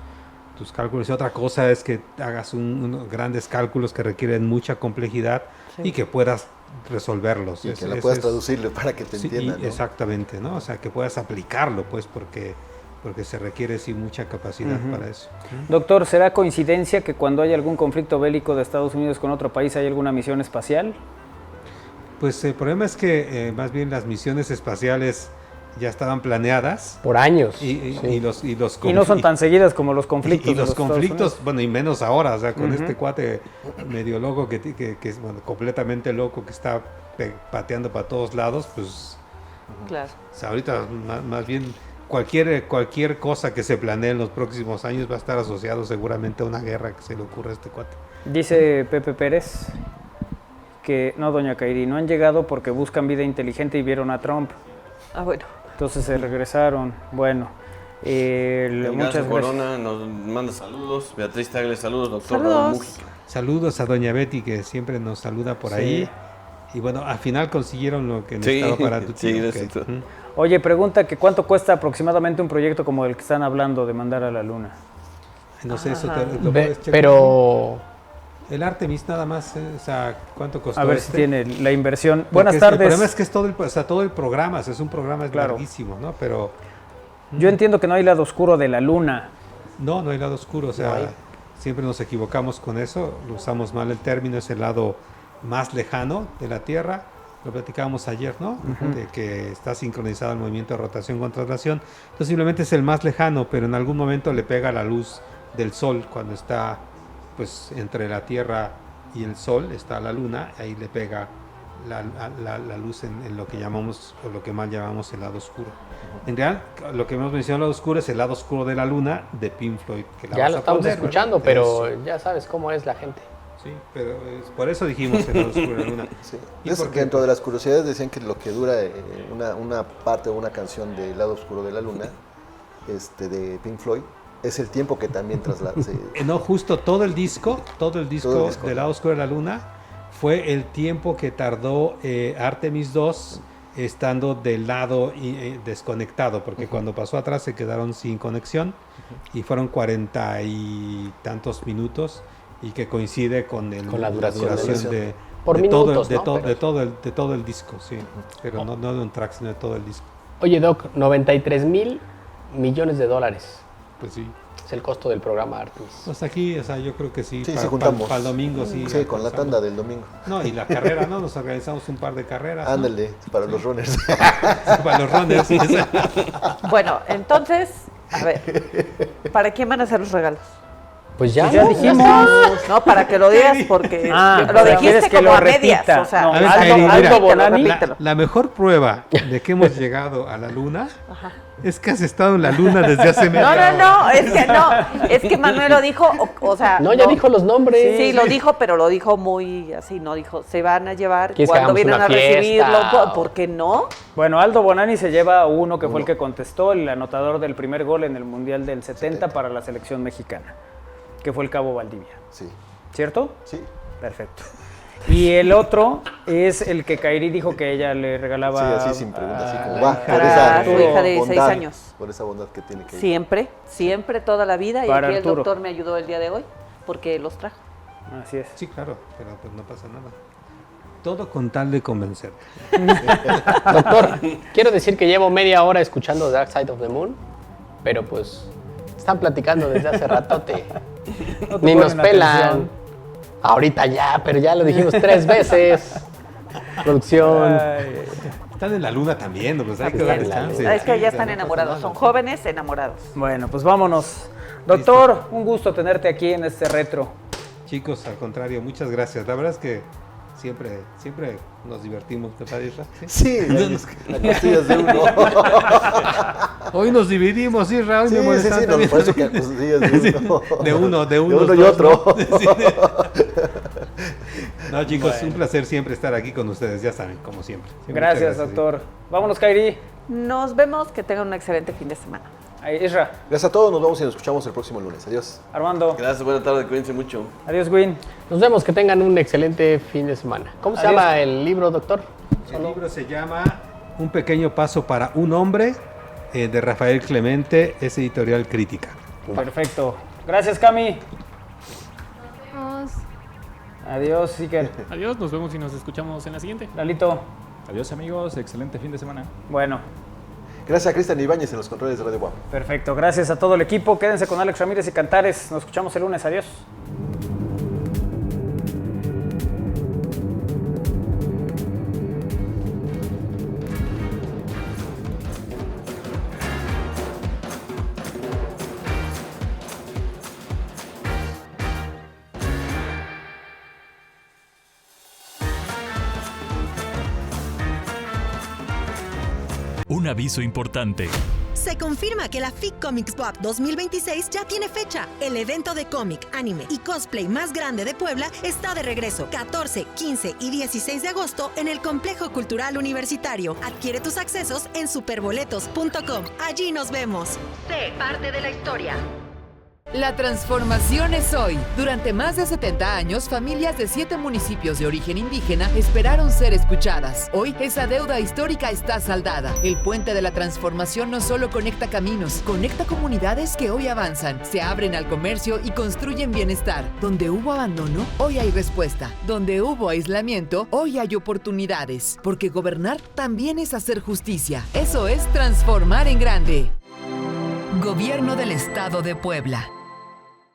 cálculos y otra cosa es que hagas unos grandes cálculos que requieren mucha complejidad y que puedas resolverlos. Y que la puedas traducirlo para que te entiendan, ¿no? Exactamente, ¿no? O sea, que puedas aplicarlo, pues, porque porque se requiere sí mucha capacidad para eso. Doctor, ¿será coincidencia que cuando hay algún conflicto bélico de Estados Unidos con otro país hay alguna misión espacial? Pues el problema es que más bien las misiones espaciales ya estaban planeadas por años y no son tan seguidas como los conflictos. Y los conflictos, bueno, y menos ahora, o sea, con este cuate medio loco que es bueno, completamente loco, que está pateando para todos lados, pues claro. O sea, ahorita más bien cualquier cosa que se planee en los próximos años va a estar asociado seguramente a una guerra que se le ocurra a este cuate. Dice Pepe Pérez que no, doña Kairi, no han llegado porque buscan vida inteligente y vieron a Trump. Ah, bueno. Entonces se regresaron. Bueno, muchas gracias. Corona nos manda saludos. Beatriz Tagle, saludos, doctor. Saludos. Saludos a doña Betty, que siempre nos saluda por ahí. Y bueno, al final consiguieron lo que necesitaba para tu tío. Sí, okay. Oye, pregunta que cuánto cuesta aproximadamente un proyecto como el que están hablando de mandar a la luna. No sé, eso lo puedes checar. Pero el Artemis nada más, o sea, ¿cuánto costó? A ver si tiene la inversión. Porque Buenas tardes. El problema es que es todo el programa, es un programa larguísimo, ¿no? Pero yo entiendo que no hay lado oscuro de la luna. No hay lado oscuro, o sea, siempre nos equivocamos con eso, usamos mal el término, es el lado más lejano de la Tierra. Lo platicábamos ayer, ¿no? De que está sincronizado el movimiento de rotación con traslación. Entonces simplemente es el más lejano, pero en algún momento le pega la luz del Sol cuando está pues entre la Tierra y el Sol, está la Luna, ahí le pega la luz en lo que llamamos, o lo que mal llamamos el lado oscuro. En realidad, lo que hemos mencionado el lado oscuro es el lado oscuro de la Luna de Pink Floyd. Que ya lo estamos escuchando, pero ya sabes cómo es la gente. Sí, pero por eso dijimos el lado oscuro de la Luna. Sí. Es que dentro de las curiosidades decían que lo que dura una parte o una canción del lado oscuro de la Luna, de Pink Floyd, es el tiempo que también traslada. No, justo todo el disco del lado oscuro de la Luna fue el tiempo que tardó Artemis 2 estando del lado desconectado, porque cuando pasó atrás se quedaron sin conexión y fueron 40 y tantos minutos, y que coincide con la duración de todo el disco, sí, pero no de un track, sino de todo el disco. Oye, Doc, $93,000 millones. Pues sí. Es el costo del programa Artemis. Pues aquí, o sea, yo creo que sí. Sí, si juntamos. Para el domingo, sí. Sí, con la tanda del domingo. No, y la carrera, ¿no? Nos organizamos un par de carreras. Ándale, ¿no? Para los runners. Para los runners, sí. Bueno, entonces, a ver, ¿para quién van a hacer los regalos? Pues ya dijimos. No, para que lo digas, porque lo dijiste como a medias. O sea, no, algo Bonani. La mejor prueba de que hemos llegado a la Luna es que has estado en la Luna desde hace media hora. Es que Manuel lo dijo, o sea... No, ya dijo los nombres. Sí, lo dijo, pero lo dijo muy así, no dijo, se van a llevar cuando vienen a recibirlo, ¿por qué no? Bueno, Aldo Bonani se lleva uno que fue el que contestó, el anotador del primer gol en el Mundial del 70 para la selección mexicana, que fue el Cabo Valdivia. Sí. ¿Cierto? Sí. Perfecto. Y el otro es el que Kairi dijo que ella le regalaba. Sí, así sin preguntas, así como va. Para su hija de 6 años. Por esa bondad que tiene que Siempre, toda la vida. Y aquí el doctor me ayudó el día de hoy, porque los trajo. Así es. Sí, claro, pero pues no pasa nada. Todo con tal de convencer. Doctor, quiero decir que llevo media hora escuchando Dark Side of the Moon, pero pues están platicando desde hace ratote. Ni nos pelan. Atención. Ahorita ya, pero ya lo dijimos 3 veces. Producción. Están en la Luna también, pues hay que darle chance. Es que ya están enamorados, son jóvenes enamorados. Bueno, pues vámonos. Doctor, un gusto tenerte aquí en este retro. Chicos, al contrario, muchas gracias. La verdad es que siempre nos divertimos, ¿verdad, Isra? Sí, las costillas de uno. Hoy nos dividimos, Isra. Hoy me molestan también. Por eso que las costillas de uno. De uno y otro. ¿No? Sí. No, chicos, un placer siempre estar aquí con ustedes, ya saben, como siempre. Gracias, doctor. Vámonos, Kairi. Nos vemos, que tengan un excelente fin de semana. Isra. Gracias a todos, nos vemos y nos escuchamos el próximo lunes. Adiós. Armando. Gracias, buena tarde, cuídense mucho. Adiós, Gwyn. Nos vemos, que tengan un excelente fin de semana. ¿Cómo se llama el libro, doctor? El libro se llama Un pequeño paso para un hombre, de Rafael Clemente, es editorial Crítica. Perfecto. Gracias, Cami. Adiós, Iker. Adiós, nos vemos y nos escuchamos en la siguiente. Lalito. Adiós, amigos, excelente fin de semana. Bueno, Gracias a Cristian Ibáñez en los controles de Radio WAP. Perfecto, gracias a todo el equipo. Quédense con Alex Ramírez y Cantares. Nos escuchamos el lunes. Adiós. Un aviso importante. Se confirma que la FIC Comics Pop 2026 ya tiene fecha. El evento de cómic, anime y cosplay más grande de Puebla está de regreso 14, 15 y 16 de agosto en el Complejo Cultural Universitario. Adquiere tus accesos en superboletos.com. Allí nos vemos. Sé parte de la historia. La transformación es hoy. Durante más de 70 años, familias de 7 municipios de origen indígena esperaron ser escuchadas. Hoy, esa deuda histórica está saldada. El puente de la transformación no solo conecta caminos, conecta comunidades que hoy avanzan, se abren al comercio y construyen bienestar. Donde hubo abandono, hoy hay respuesta. Donde hubo aislamiento, hoy hay oportunidades. Porque gobernar también es hacer justicia. Eso es transformar en grande. Gobierno del Estado de Puebla.